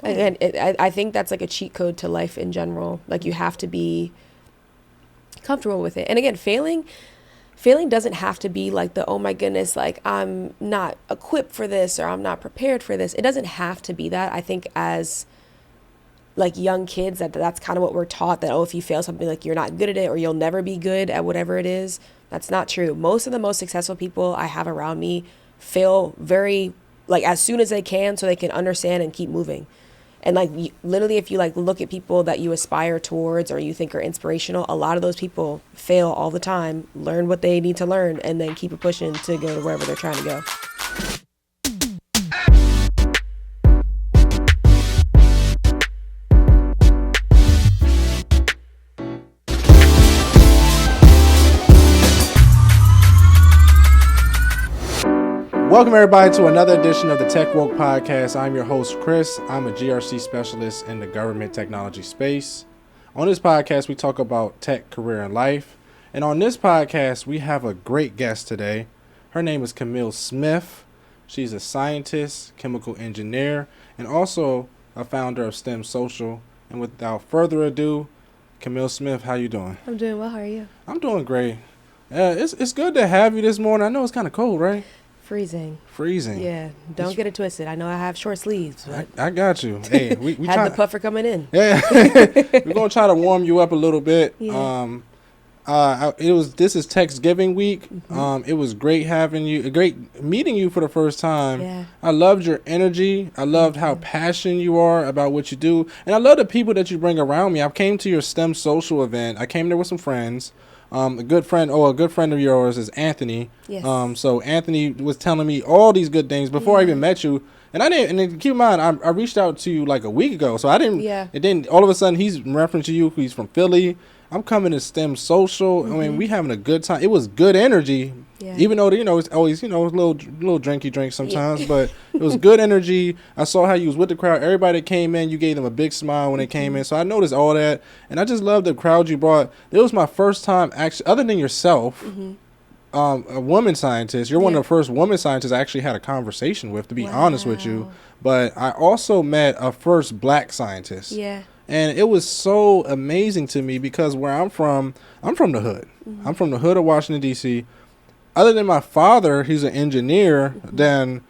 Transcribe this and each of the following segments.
And I think that's like a cheat code to life in general. Like you have to be comfortable with it. And again, failing doesn't have to be like the, oh my goodness, like I'm not equipped for this or I'm not prepared for this. It doesn't have to be that. I think as like young kids, that's kind of what we're taught, that, oh, if you fail something, like you're not good at it or you'll never be good at whatever it is. That's not true. Most of the most successful people I have around me fail very, like as soon as they can, so they can understand and keep moving. And like literally, if you like look at people that you aspire towards or you think are inspirational, a lot of those people fail all the time, learn what they need to learn, and then keep it pushing to go to wherever they're trying to go. Welcome everybody to another edition of the Techwoke podcast. I'm your host, Chris. I'm a GRC specialist in the government technology space. On this podcast, we talk about tech, career, and life. And on this podcast, we have a great guest today. Her name is Camillesmith. She's a scientist, chemical engineer, and also a founder of STEM Social. And without further ado, Camillesmith, how you doing? I'm doing well. How are you? I'm doing great. It's good to have you this morning. I know it's kind of cold, right? Freezing. Yeah, don't get it twisted. I know I have short sleeves. But I got you. Hey, we had the puffer coming in. Yeah, we're gonna try to warm you up a little bit. Yeah. This is Thanksgiving week. Mm-hmm. It was great having you, great meeting you for the first time. Yeah. I loved your energy. I loved how passionate you are about what you do, and I love the people that you bring around me. I came to your STEM Social event. I came there with some friends. A good friend of yours is Anthony. Yes. So Anthony was telling me all these good things before I even met you. And and keep in mind, I reached out to you like a week ago. So I didn't, and then all of a sudden he's referencing you. He's from Philly. I'm coming to STEM Social. I mean, we having a good time. It was good energy. Yeah. Even though, it's always, a little drinky drink sometimes, but it was good energy. I saw how you was with the crowd. Everybody that came in, you gave them a big smile when they came in. So I noticed all that. And I just love the crowd you brought. It was my first time, actually, other than yourself, a woman scientist. You're one of the first woman scientists I actually had a conversation with, to be honest with you. But I also met a first black scientist. Yeah. And it was so amazing to me because where I'm from the hood. I'm from the hood of Washington, D.C. Other than my father, he's an engineer, then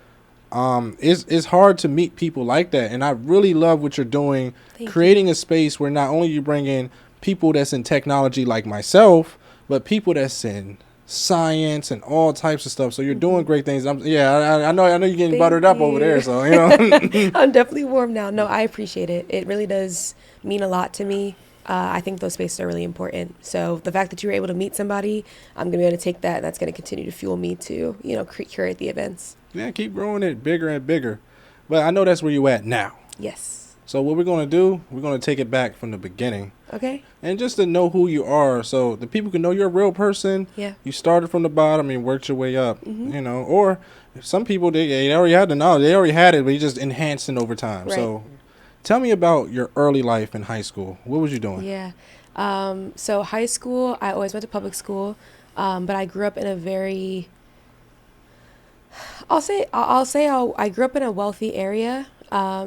it's hard to meet people like that. And I really love what you're doing, creating a space where not only you bring in people that's in technology like myself, but people that's in science and all types of stuff. So you're doing great things. I know you're getting buttered up over there. So, I'm definitely warm now. No, I appreciate it. It really does mean a lot to me. I think those spaces are really important. So the fact that you were able to meet somebody, I'm going to be able to take that. And that's going to continue to fuel me to, curate the events. Yeah, keep growing it bigger and bigger. But I know that's where you at now. Yes. So what we're going to do, we're going to take it back from the beginning. Okay. And just to know who you are, so the people can know you're a real person. Yeah. You started from the bottom and worked your way up, or some people, they already had the knowledge. They already had it, but you just enhanced it over time. Right. So tell me about your early life in high school. What was you doing? Yeah. So high school, I always went to public school, but I grew up in a very, I grew up in a wealthy area.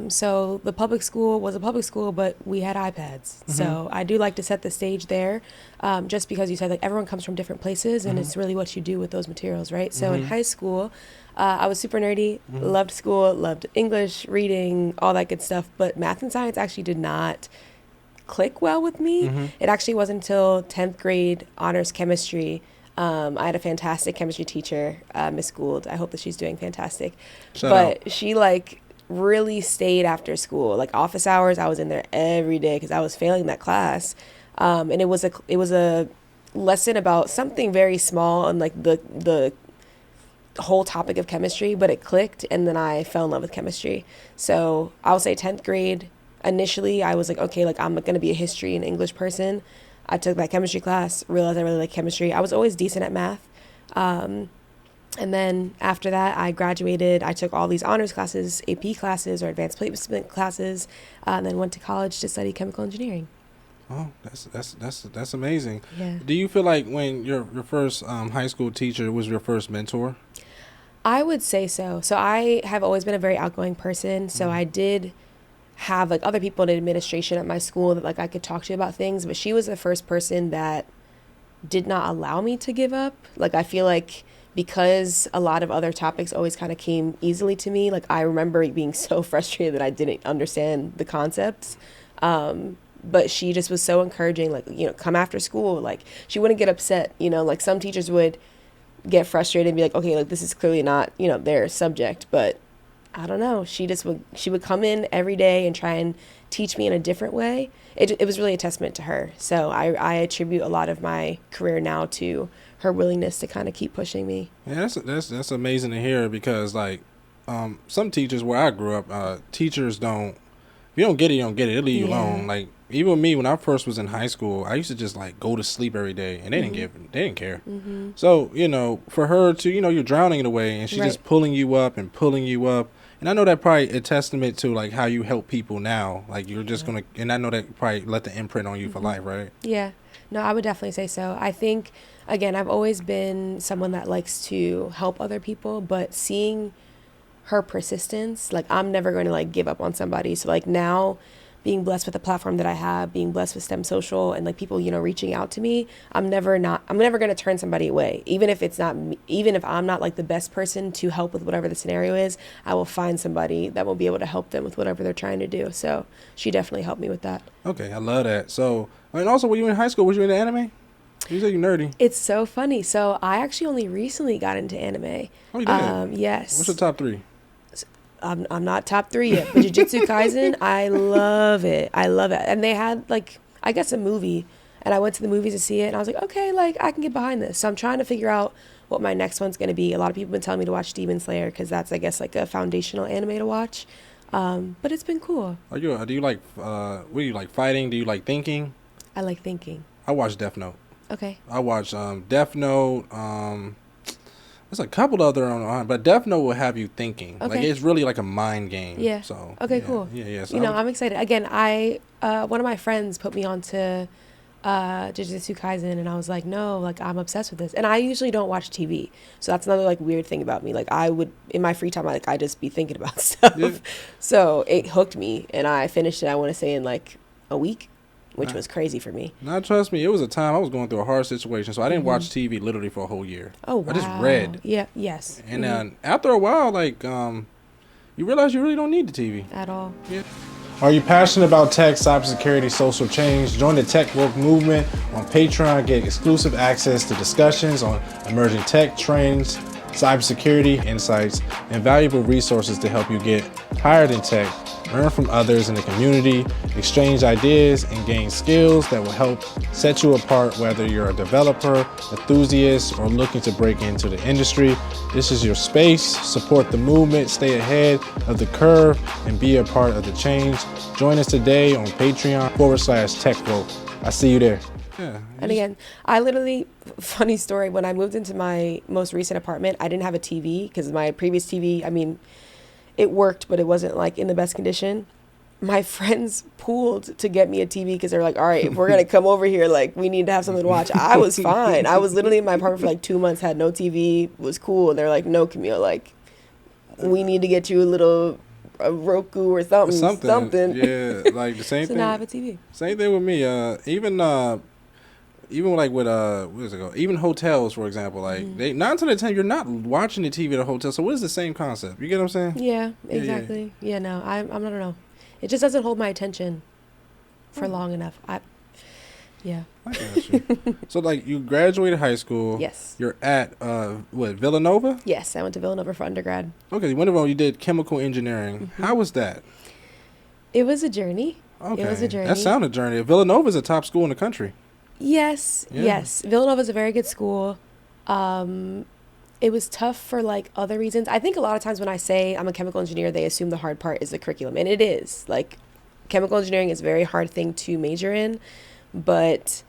So the public school was a public school, but we had iPads. So I do like to set the stage there, just because you said like everyone comes from different places and it's really what you do with those materials, right? So in high school, I was super nerdy, loved school, loved English, reading, all that good stuff. But math and science actually did not click well with me. It actually wasn't until 10th grade honors chemistry. I had a fantastic chemistry teacher, Miss Gould. I hope that she's doing fantastic. Shout out. She really stayed after school, like office hours. I was in there every day because I was failing that class, and it was a lesson about something very small and like the whole topic of chemistry, but it clicked, and then I fell in love with chemistry. So I'll say 10th grade. Initially, I was like, okay, like I'm gonna be a history and English person. I took that chemistry class, realized I really like chemistry. I was always decent at math. And then after that, I graduated. I took all these honors classes, AP classes or advanced placement classes, and then went to college to study chemical engineering. Oh, that's amazing. Yeah. Do you feel like when your first high school teacher was your first mentor? I would say so. So I have always been a very outgoing person. So I did have like other people in administration at my school that like I could talk to about things, but she was the first person that did not allow me to give up. Like I feel like because a lot of other topics always kind of came easily to me, like I remember being so frustrated that I didn't understand the concepts. But she just was so encouraging, like, you know, come after school. Like she wouldn't get upset, you know, like some teachers would get frustrated and be like, okay, like this is clearly not, you know, their subject, but I don't know. She would come in every day and try and teach me in a different way. It was really a testament to her. So I attribute a lot of my career now to her willingness to kind of keep pushing me. Yeah, that's amazing to hear, because like some teachers where I grew up, teachers don't, if you don't get it, you don't get it. They'll leave you alone. Like even me, when I first was in high school, I used to just like go to sleep every day, and they didn't care. So, you know, for her to, you know, you're drowning in a way, and she's just pulling you up and pulling you up. And I know that probably a testament to like how you help people now. Like you're just gonna, and I know that probably let the imprint on you for life, right? Yeah, no, I would definitely say so. I think, again, I've always been someone that likes to help other people, but seeing her persistence, like I'm never going to like give up on somebody. So like now, being blessed with the platform that I have, being blessed with STEM Social and like people, you know, reaching out to me, I'm never going to turn somebody away. Even if it's not me, even if I'm not like the best person to help with whatever the scenario is, I will find somebody that will be able to help them with whatever they're trying to do. So she definitely helped me with that. Okay, I love that. So, and also when you were in high school, was you into anime? You said you're nerdy. It's so funny. So I actually only recently got into anime. Oh, you did? Yes. What's your top 3? I'm not top 3 yet, but Jujutsu Kaisen, I love it. I love it. And they had like, I guess a movie, and I went to the movies to see it, and I was like, okay, like I can get behind this. So I'm trying to figure out what my next one's going to be. A lot of people have been telling me to watch Demon Slayer because that's, I guess, like a foundational anime to watch. But it's been cool. Do you like, what do you like, fighting? Do you like thinking? I like thinking. I watch Death Note. Okay. I watch Death Note, there's a couple other on, but Death Note will have you thinking. Okay. Like it's really like a mind game. Yeah. So okay, yeah, cool. Yeah. So you know, I'm excited. Again, one of my friends put me onto Jujutsu Kaisen, and I was like, no, like I'm obsessed with this. And I usually don't watch TV, so that's another like weird thing about me. Like I would in my free time, I just be thinking about stuff. Yeah. So it hooked me, and I finished it. I want to say in like a week. Which was crazy for me. Now, trust me, it was a time I was going through a hard situation, so I didn't watch TV literally for a whole year. Oh, wow. I just read. Yeah, yes. And then after a while, like, you realize you really don't need the TV. At all. Yeah. Are you passionate about tech, cybersecurity, social change? Join the techwoke movement on Patreon. Get exclusive access to discussions on emerging tech trends, cybersecurity insights, and valuable resources to help you get hired in tech. Learn from others in the community, exchange ideas, and gain skills that will help set you apart, whether you're a developer, enthusiast, or looking to break into the industry. This is your space. Support the movement, stay ahead of the curve, and be a part of the change. Join us today on Patreon.com/techwoke. I see you there. Yeah. And again, I literally, funny story, when I moved into my most recent apartment, I didn't have a TV because my previous TV, I mean, it worked, but it wasn't like in the best condition. My friends pooled to get me a TV because they're like, all right, if we're going to come over here, like we need to have something to watch. I was fine. I was literally in my apartment for like 2 months, had no TV, was cool. And they're like, no, Camille, like we need to get you a Roku or something. Yeah, like the same so thing. now I have a TV. Same thing with me. Even like with what is it called? Even hotels, for example, like they 9 to 10 you're not watching the TV at a hotel. So what is the same concept? You get what I'm saying? Yeah, exactly. Yeah, no, I don't know. It just doesn't hold my attention for long enough. I got you. So like you graduated high school. Yes. You're at Villanova? Yes, I went to Villanova for undergrad. Okay, you did chemical engineering. How was that? It was a journey. Okay. It was a journey. That sounded a journey. Villanova is a top school in the country. Yes. Villanova is a very good school. It was tough for like other reasons. I think a lot of times when I say I'm a chemical engineer, they assume the hard part is the curriculum. And it is. Like chemical engineering is a very hard thing to major in. But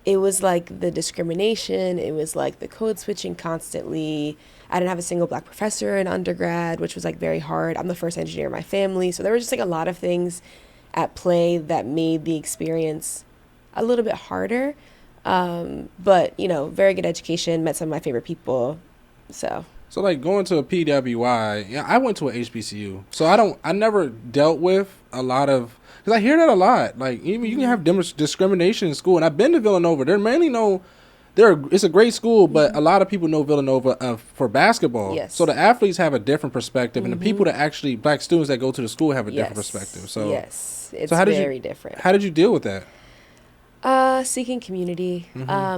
it was like the discrimination. It was like the code switching constantly. I didn't have a single black professor in undergrad, which was like very hard. I'm the first engineer in my family. So there were just like a lot of things at play that made the experience a little bit harder. But, you know, very good education, met some of my favorite people. So So like going to a PWI, yeah, I went to a HBCU, so I never dealt with a lot of, because I hear that a lot. Like even you can have discrimination in school, and I've been to Villanova. There mainly no, it's a great school, but a lot of people know Villanova for basketball. Yes. So the athletes have a different perspective, and the people that actually black students that go to the school have a different perspective. So yes, it's very different. How did you deal with that? Seeking community.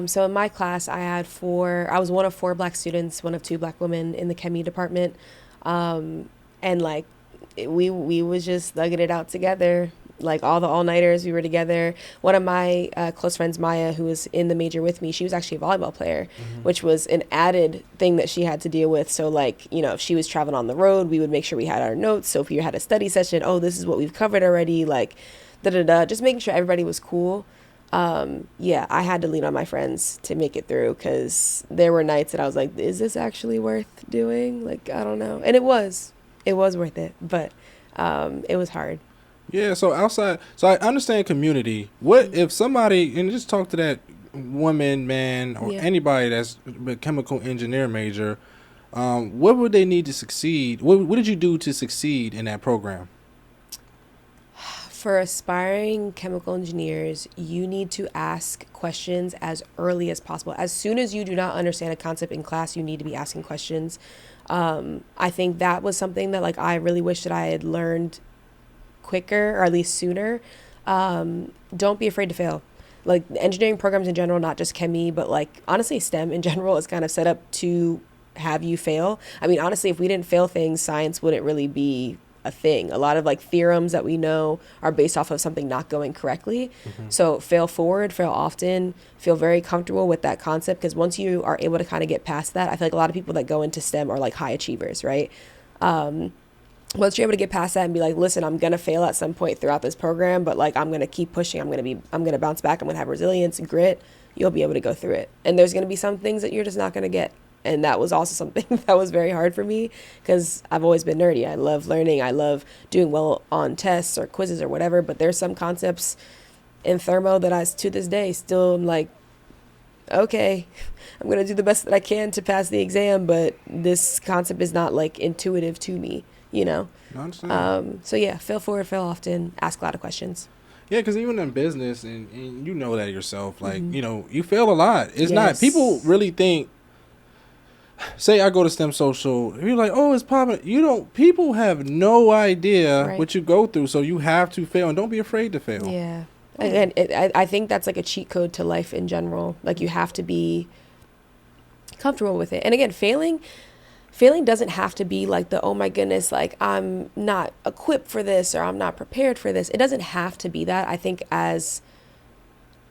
So in my class, I was one of 4 black students, one of 2 black women in the chemie department. And like, we was just thugging it out together. Like all the all-nighters, we were together. One of my close friends, Maya, who was in the major with me, she was actually a volleyball player, which was an added thing that she had to deal with. So like, if she was traveling on the road, we would make sure we had our notes. So if you had a study session, this is what we've covered already, like just making sure everybody was cool. I had to lean on my friends to make it through, because there were nights that I was like, is this actually worth doing? Like, I don't know. And it was worth it, but it was hard. Yeah, so I understand community. What if somebody, and just talk to that woman, man, or anybody that's a chemical engineer major, what would they need to succeed? What did you do to succeed in that program? For aspiring chemical engineers, you need to ask questions as early as possible. As soon as you do not understand a concept in class, you need to be asking questions. I think that was something that I really wish that I had learned quicker, or at least sooner. Don't be afraid to fail. Like engineering programs in general, not just chemie, but honestly STEM in general is kind of set up to have you fail. I mean, honestly, if we didn't fail things, science wouldn't really be a thing. A lot of theorems that we know are based off of something not going correctly. So fail forward, fail often, feel very comfortable with that concept, because once you are able to kind of get past that, I feel like a lot of people that go into STEM are high achievers, right? Once you're able to get past that and be like, listen, I'm going to fail at some point throughout this program, but I'm going to keep pushing. I'm going to bounce back. I'm going to have resilience and grit. You'll be able to go through it. And there's going to be some things that you're just not going to get. And that was also something that was very hard for me, because I've always been nerdy. I love learning. I love doing well on tests or quizzes or whatever. But there's some concepts in thermo that I, to this day, still am like, okay, I'm going to do the best that I can to pass the exam. But this concept is not intuitive to me, I understand. So yeah, fail forward, fail often, ask a lot of questions. Yeah, because even in business, and you know that yourself, you fail a lot. It's not, people really think, say I go to STEM social, you're like, oh, it's popping. People have no idea what you go through, so you have to fail, and don't be afraid to fail. Yeah. And I think that's a cheat code to life in general. You have to be comfortable with it. And again, failing doesn't have to be the, oh my goodness, I'm not equipped for this, or I'm not prepared for this. It doesn't have to be that. I think as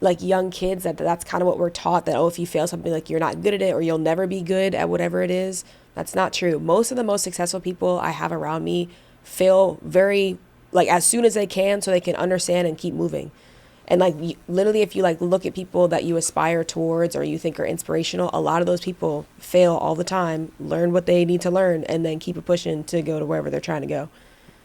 young kids, that's kind of what we're taught, that if you fail something, you're not good at it, or you'll never be good at whatever it is. That's not true. Most of the most successful people I have around me fail very as soon as they can, so they can understand and keep moving. And literally, if you look at people that you aspire towards or you think are inspirational, a lot of those people fail all the time, learn what they need to learn, and then keep it pushing to go to wherever they're trying to go.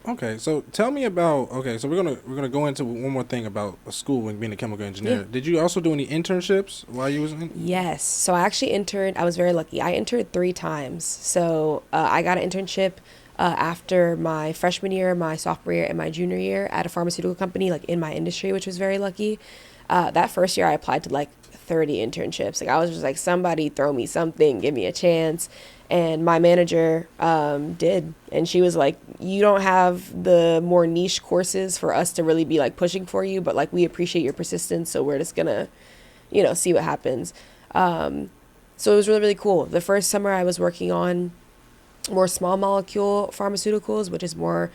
Okay, so tell me about, so we're gonna go into one more thing about a school and being a chemical engineer. Yeah. Did you also do any internships while you was in? Yes. So I actually interned. I was very lucky. I interned 3 times. So I got an internship after my freshman year, my sophomore year, and my junior year at a pharmaceutical company, in my industry, which was very lucky. That first year I applied to 30 internships. I was just somebody throw me something, give me a chance. And my manager did. And she was like, you don't have the more niche courses for us to really be pushing for you, but we appreciate your persistence, so we're just gonna, see what happens. So it was really, really cool. The first summer I was working on more small molecule pharmaceuticals, which is more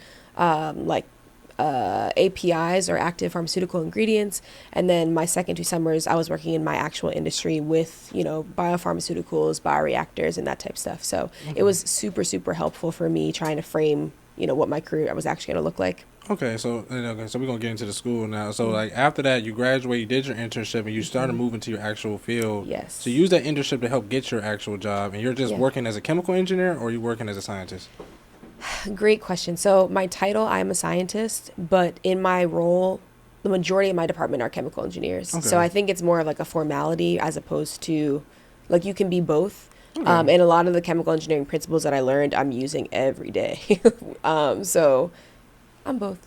APIs, or active pharmaceutical ingredients. And then my second 2 summers, I was working in my actual industry with, biopharmaceuticals, bioreactors, and that type of stuff. So it was super, super helpful for me trying to frame, what my career was actually going to look like. Okay, so we're going to get into the school now. So after that, you graduate, you did your internship, and you started moving to your actual field. Yes. So you use that internship to help get your actual job, and you're just working as a chemical engineer, or are you working as a scientist? Great question. So my title, I'm a scientist, but in my role, the majority of my department are chemical engineers. Okay. So I think it's more of a formality, as opposed to you can be both. Okay. And a lot of the chemical engineering principles that I learned, I'm using every day. So I'm both.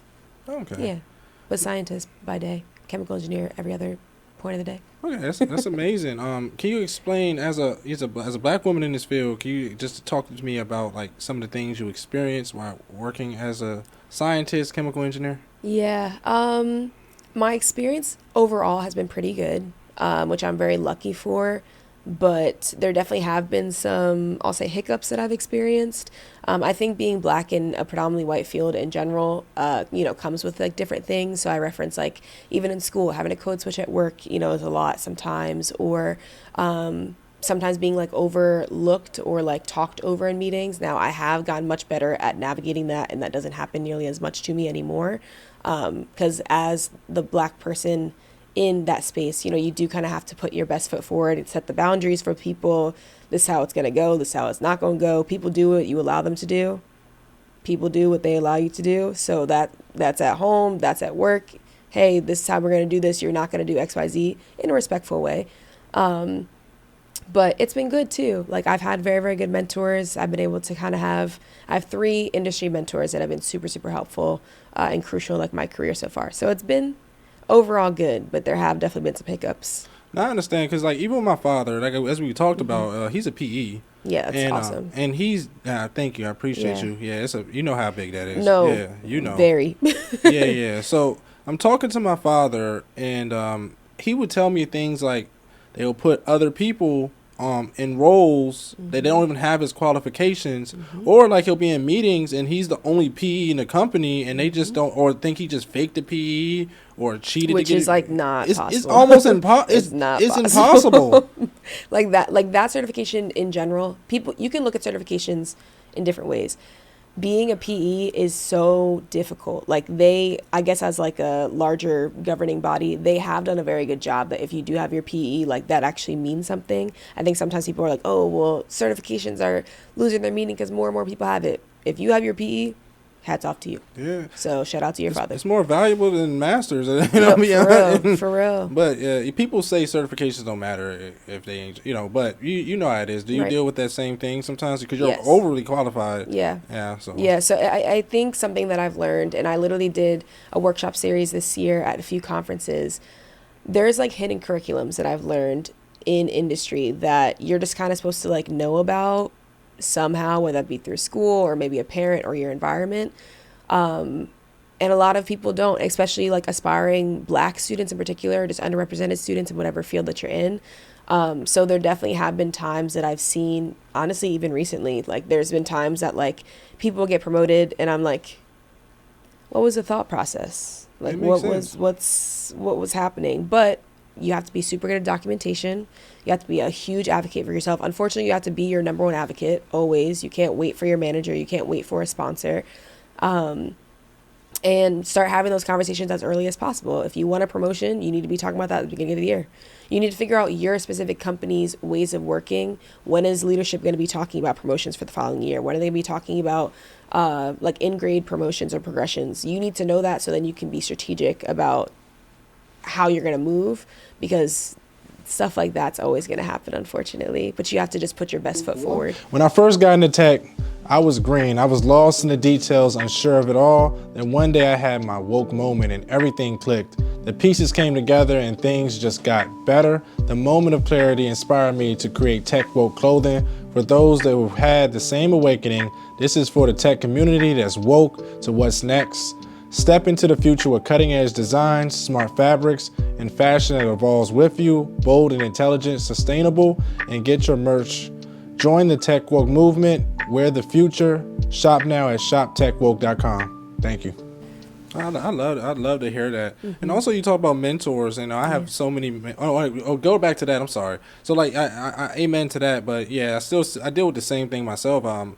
Okay. Yeah. But scientist by day, chemical engineer every other point of the day. Okay, that's amazing. Can you explain as a black woman in this field? Can you just talk to me about like some of the things you experienced while working as a scientist, chemical engineer? Yeah. My experience overall has been pretty good, which I'm very lucky for. But there definitely have been some, I'll say, hiccups that I've experienced. I think being black in a predominantly white field in general, comes with like different things. So I reference like even in school, having a code switch at work, is a lot sometimes, or sometimes being like overlooked or like talked over in meetings. Now I have gotten much better at navigating that, and that doesn't happen nearly as much to me anymore. Because as the black person in that space, you do kind of have to put your best foot forward and set the boundaries for people. This is how it's going to go. This is how it's not going to go. People do what you allow them to do. People do what they allow you to do. So that's at home. That's at work. Hey, this is how we're going to do this. You're not going to do X, Y, Z in a respectful way. But it's been good too. Like I've had very, very good mentors. I've been able to kind of I have 3 industry mentors that have been super, super helpful and crucial like my career so far. So it's been overall good, but there have definitely been some hiccups. Now I understand because like even with my father, like as we talked about, he's a PE. Yeah, that's awesome. And he's thank you, I appreciate you. Yeah, it's you know how big that is. No, yeah, very. yeah. So I'm talking to my father, and he would tell me things like they'll put other people in roles that they don't even have his qualifications, or like he'll be in meetings and he's the only PE in the company and they just don't, or think he just faked the PE or cheated, which to get is like not possible. It's almost impossible. It's impossible. like that certification in general, you can look at certifications in different ways. Being a PE is so difficult. Like I guess as like a larger governing body, they have done a very good job that if you do have your PE, like that actually means something. I think sometimes people are like, oh, well, certifications are losing their meaning because more and more people have it. If you have your PE, hats off to you. Yeah. So shout out to your father. It's more valuable than masters. For real. But people say certifications don't matter if they ain't, but you know how it is. Do you deal with that same thing sometimes because you're overly qualified? Yeah. Yeah. So I think something that I've learned, and I literally did a workshop series this year at a few conferences. There's like hidden curriculums that I've learned in industry that you're just kind of supposed to like know about somehow, whether that be through school or maybe a parent or your environment. And a lot of people don't, especially like aspiring black students in particular, just underrepresented students in whatever field that you're in. So there definitely have been times that I've seen, honestly, even recently, like there's been times that like people get promoted and I'm like, what was the thought process? Like what was happening? But you have to be super good at documentation. You have to be a huge advocate for yourself. Unfortunately, you have to be your number one advocate always. You can't wait for your manager. You can't wait for a sponsor. And start having those conversations as early as possible. If you want a promotion, you need to be talking about that at the beginning of the year. You need to figure out your specific company's ways of working. When is leadership going to be talking about promotions for the following year? When are they going to be talking about like in-grade promotions or progressions? You need to know that so then you can be strategic about how you're going to move, because stuff like that's always going to happen, unfortunately. But you have to just put your best foot forward. When I first got into tech, I was green. I was lost in the details, unsure of it all. Then one day I had my woke moment and everything clicked. The pieces came together and things just got better. The moment of clarity inspired me to create techwoke clothing. For those that have had the same awakening, this is for the tech community that's woke to what's next. Step into the future with cutting edge designs, smart fabrics, and fashion that evolves with you, bold and intelligent, sustainable, and get your merch. Join the techwoke movement. Wear the future. Shop now at shoptechwoke.com. Thank you. I'd love to hear that. And also you talk about mentors, and I have so many. Go back to that. I'm sorry. So like I amen to that, but yeah, I deal with the same thing myself. I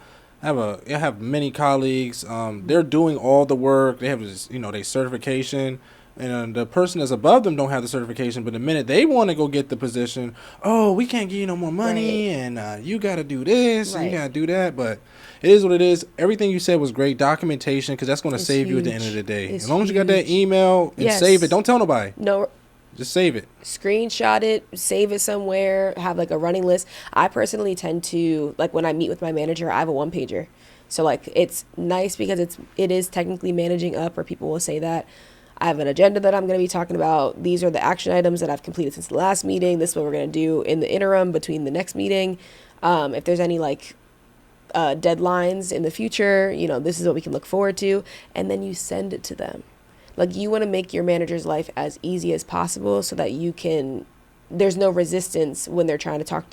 have many colleagues. They're doing all the work. They have this, their certification, and the person that's above them don't have the certification. But the minute they want to go get the position, oh, we can't give you no more money, and you got to do this, and you got to do that. But it is what it is. Everything you said was great. Documentation, because that's going to save you at the end of the day. As long as you got that email and save it, don't tell nobody. No. Just save it. Screenshot it, save it somewhere, have like a running list. I personally tend to, like when I meet with my manager, I have a 1-pager. So like it's nice because it is technically managing up, or people will say that. I have an agenda that I'm going to be talking about. These are the action items that I've completed since the last meeting. This is what we're going to do in the interim between the next meeting. If there's any like deadlines in the future, you know, this is what we can look forward to. And then you send it to them. Like you want to make your manager's life as easy as possible so that there's no resistance when they're trying to talk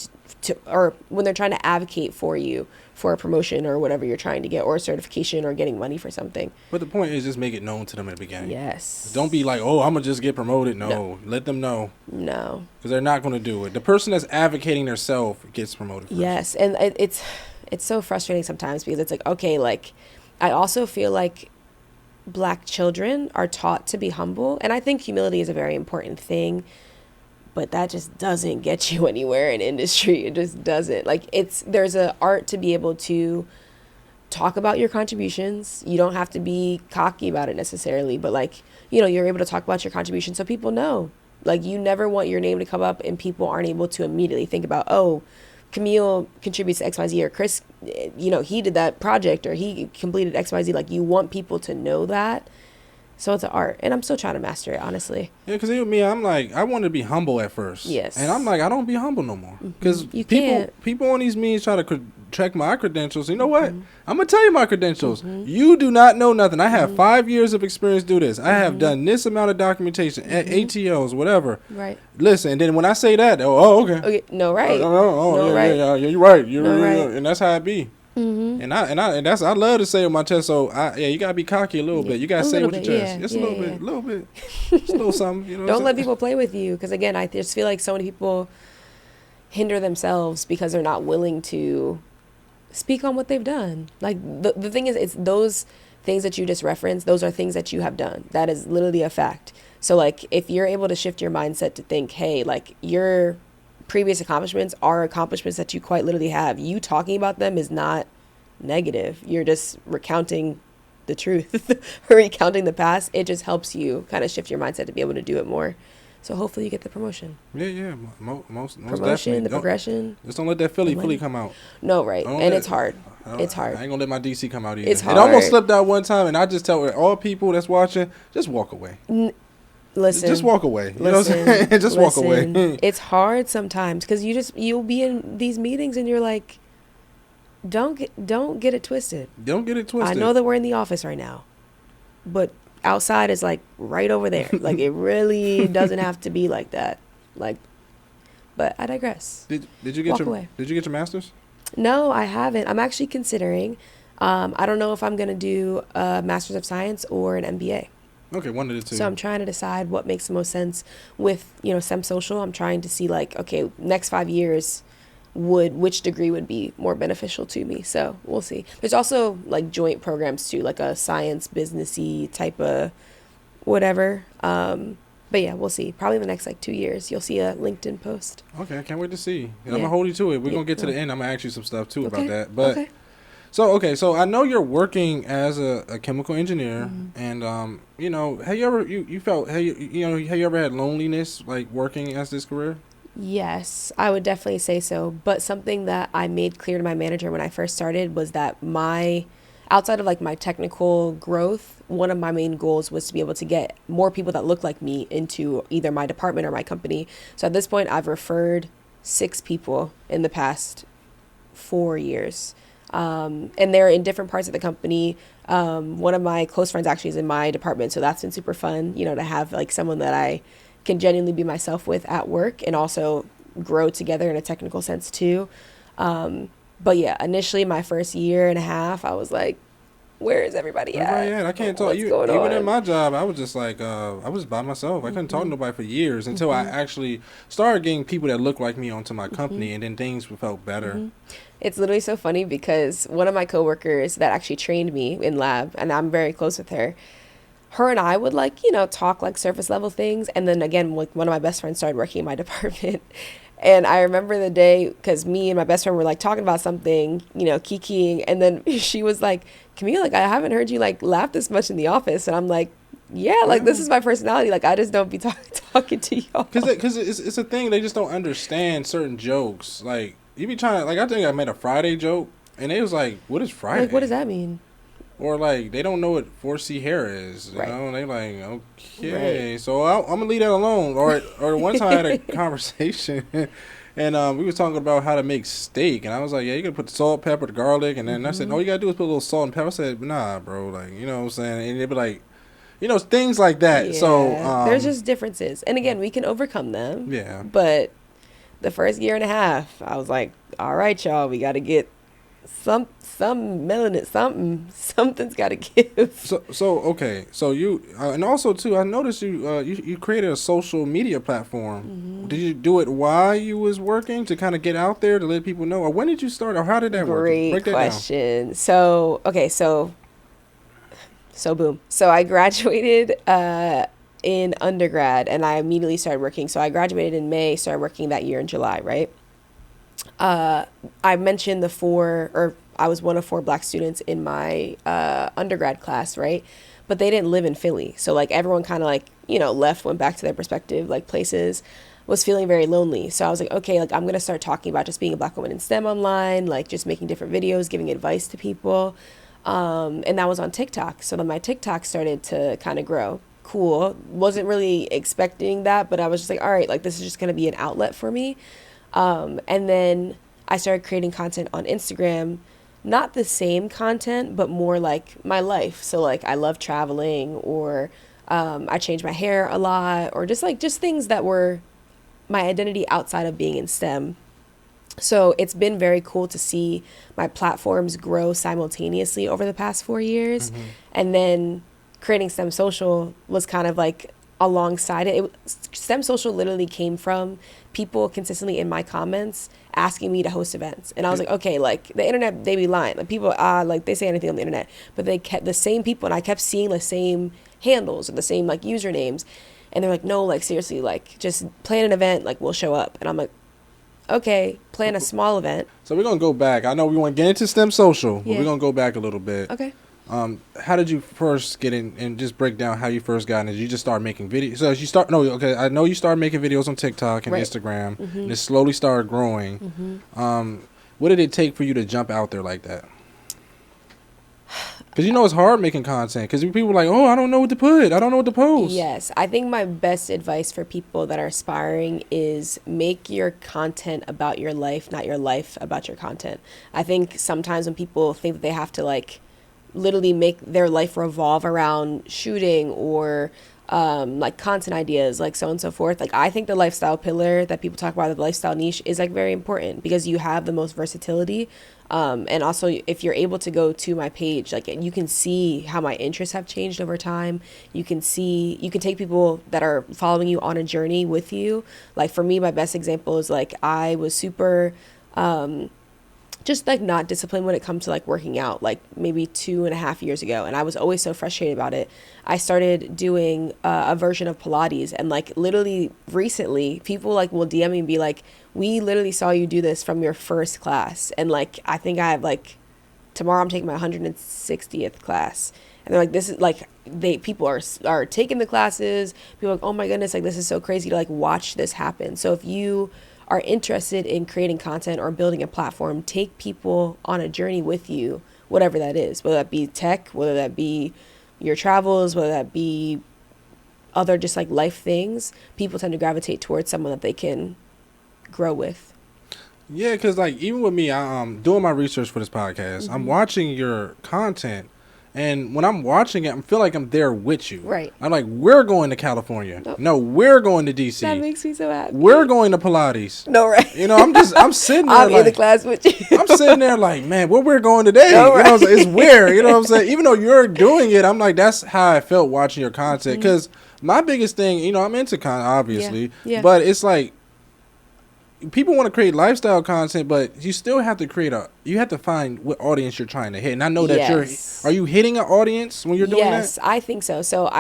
to or when they're trying to advocate for you for a promotion or whatever you're trying to get, or a certification, or getting money for something. But the point is just make it known to them at the beginning. Yes. Don't be like, oh, I'm going to just get promoted. No. Let them know. No. Because they're not going to do it. The person that's advocating themselves gets promoted first. Yes. And it's so frustrating sometimes because it's like, okay, like I also feel like Black children are taught to be humble. And I think humility is a very important thing. But that just doesn't get you anywhere in industry. It just doesn't. Like there's an art to be able to talk about your contributions. You don't have to be cocky about it necessarily, but like, you know, you're able to talk about your contributions so people know. Like you never want your name to come up and people aren't able to immediately think about, oh, Camille contributes to XYZ, or Chris, you know, he did that project, or he completed XYZ. Like you want people to know that. So it's an art, and I'm still trying to master it, honestly. Yeah, because even me, I'm like, I wanted to be humble at first. Yes. And I'm like, I don't be humble no more. Because people on these means try to check my credentials. You know what? I'm going to tell you my credentials. You do not know nothing. I have 5 years of experience do this. I have done this amount of documentation, ATOs, whatever. Right. Listen, and then when I say that, okay. Okay, no, right. No, yeah, right. Yeah, you're right. You're no, right. And that's how it be. And that's I love to say with my chest. So you gotta be cocky a little bit. You gotta say with your chest. Just a little bit, just a little something. You know. Don't let people play with you, because again, I just feel like so many people hinder themselves because they're not willing to speak on what they've done. Like the thing is, it's those things that you just referenced. Those are things that you have done. That is literally a fact. So like, if you're able to shift your mindset to think, hey, like your previous accomplishments are accomplishments that you quite literally have. You talking about them is not negative. You're just recounting the truth or recounting the past. It just helps you kind of shift your mindset to be able to do it more. So hopefully you get the promotion. Yeah. Most promotion, definitely. the progression. Just don't let that Philly come out. No, right. And it's hard. It's hard. I ain't gonna let my DC come out either. It's hard. It almost slipped out one time, and I just tell all people that's watching, just walk away. Listen, just walk away. You know what I'm saying? Just walk away. It's hard sometimes because you'll be in these meetings and you're like, don't get it twisted. Don't get it twisted. I know that we're in the office right now, but outside is like right over there. Like it really doesn't have to be like that. Like, but I digress. Did you get your master's? No, I haven't. I'm actually considering. I don't know if I'm gonna do a Master's of Science or an MBA. Okay, one of the two. So I'm trying to decide what makes the most sense with, STEM social. I'm trying to see like, okay, next 5 years, which degree would be more beneficial to me. So we'll see. There's also like joint programs too, like a science businessy type of whatever. But yeah, we'll see. Probably in the next like 2 years, you'll see a LinkedIn post. Okay, I can't wait to see. I'm gonna hold you to it. We're gonna get to the end. I'm gonna ask you some stuff too about that. But So I know you're working as a chemical engineer, and have you ever have you ever had loneliness like working as this career? Yes, I would definitely say so. But something that I made clear to my manager when I first started was that outside of like my technical growth, one of my main goals was to be able to get more people that look like me into either my department or my company. So at this point, I've referred 6 people in the past 4 years. And they're in different parts of the company. One of my close friends actually is in my department. So that's been super fun, to have like someone that I can genuinely be myself with at work and also grow together in a technical sense too. But yeah, initially my first year and a half, I was like, where is everybody at? I can't talk. Even in my job, I was just like, I was by myself. I couldn't talk to nobody for years until I actually started getting people that looked like me onto my company, and then things felt better. It's literally so funny because one of my coworkers that actually trained me in lab, and I'm very close with her and I would like, talk like surface level things. And then again, like one of my best friends started working in my department. And I remember the day, because me and my best friend were like talking about something, kikiing. And then she was like, Camille, like I haven't heard you like laugh this much in the office. And I'm like, yeah, like this is my personality. Like I just don't be talking talking to y'all. Because it's a thing. They just don't understand certain jokes. Like, you be trying to, like, I think I made a Friday joke, and they was like, what is Friday? Like, what does that mean? Or, like, they don't know what 4C hair is. You know? They like, okay. Right. So I'm going to leave that alone. Or one time I had a conversation, and we was talking about how to make steak. And I was like, yeah, you got to put the salt, pepper, the garlic. And then I said, all you got to do is put a little salt and pepper. I said, nah, bro. Like, you know what I'm saying? And they'd be like, you know, things like that. Yeah. So there's just differences. And, again, we can overcome them. Yeah. But the first year and a half, I was like, all right, y'all, we got to get some melanin, something's got to give. So okay. So you and also too, I noticed you created a social media platform. Mm-hmm. Did you do it while you was working to kind of get out there to let people know, or when did you start, or how did that work? Great question. So okay, so boom. So I graduated in undergrad, and I immediately started working. So I graduated in May, started working that year in July, right? I mentioned I was one of 4 black students in my undergrad class, right? But they didn't live in Philly. So, like, everyone kind of, like, you know, left, went back to their respective, like, places, was feeling very lonely. So I was like, okay, like, I'm going to start talking about just being a black woman in STEM online, like, just making different videos, giving advice to people. And that was on TikTok. So then my TikTok started to kind of grow. Cool. Wasn't really expecting that, but I was just like, all right, like, this is just going to be an outlet for me. And then I started creating content on Instagram, not the same content, but more like my life. So, like, I love traveling, or I change my hair a lot, or just things that were my identity outside of being in STEM. So it's been very cool to see my platforms grow simultaneously over the past 4 years. Mm-hmm. And then creating STEM Social was kind of like alongside it. STEM Social literally came from people consistently in my comments asking me to host events. And I was like, okay, like, the internet, they be lying. Like, people, like, they say anything on the internet. But they kept the same people, and I kept seeing the same handles or the same, like, usernames. And they're like, no, like, seriously, like, just plan an event, like, we'll show up. And I'm like, okay, plan a small event. So we're going to go back. I know we want to get into STEM Social, but we're going to go back a little bit. Okay. How did you first get in, and just break down how you first got in? Did you just start making videos? So I know you started making videos on TikTok and Instagram, mm-hmm. and it slowly started growing. Mm-hmm. What did it take for you to jump out there like that? Because, you know, it's hard making content, because people are like, oh, I don't know what to put. I don't know what to post. Yes. I think my best advice for people that are aspiring is make your content about your life, not your life about your content. I think sometimes when people think that they have to, like, literally make their life revolve around shooting or like content ideas, like so on and so forth. Like, I think the lifestyle pillar that people talk about, the lifestyle niche, is like very important because you have the most versatility. And also, if you're able to go to my page, like, you can see how my interests have changed over time. You can take people that are following you on a journey with you. Like, for me, my best example is, like, I was super just, like, not disciplined when it comes to, like, working out, like, maybe 2.5 years ago. And I was always so frustrated about it. I started doing a version of Pilates, and, like, literally recently, people, like, will DM me and be like, we literally saw you do this from your first class. And, like, I think I have, like, tomorrow I'm taking my 160th class. And they're like, this is, like, people are taking the classes. People are like, oh my goodness, like, this is so crazy to, like, watch this happen. So if you are interested in creating content or building a platform, take people on a journey with you, whatever that is, whether that be tech, whether that be your travels, whether that be other just, like, life things. People tend to gravitate towards someone that they can grow with. Yeah, because, like, even with me, I'm doing my research for this podcast. Mm-hmm. I'm watching your content, and when I'm watching it, I feel like I'm there with you. Right. I'm like, we're going to California. Nope. No, we're going to DC. That makes me so happy. We're going to Pilates. No, right. You know, I'm sitting there. I'm in the class with you. I'm sitting there like, man, where we're going today? No, right. You know, it's weird. You know what I'm saying? Even though you're doing it, I'm like, that's how I felt watching your content. Because my biggest thing, you know, I'm into content, obviously. Yeah. But it's like, people want to create lifestyle content, but you still have to you have to find what audience you're trying to hit. And I know that are you hitting an audience when you're doing that? Yes, I think so. So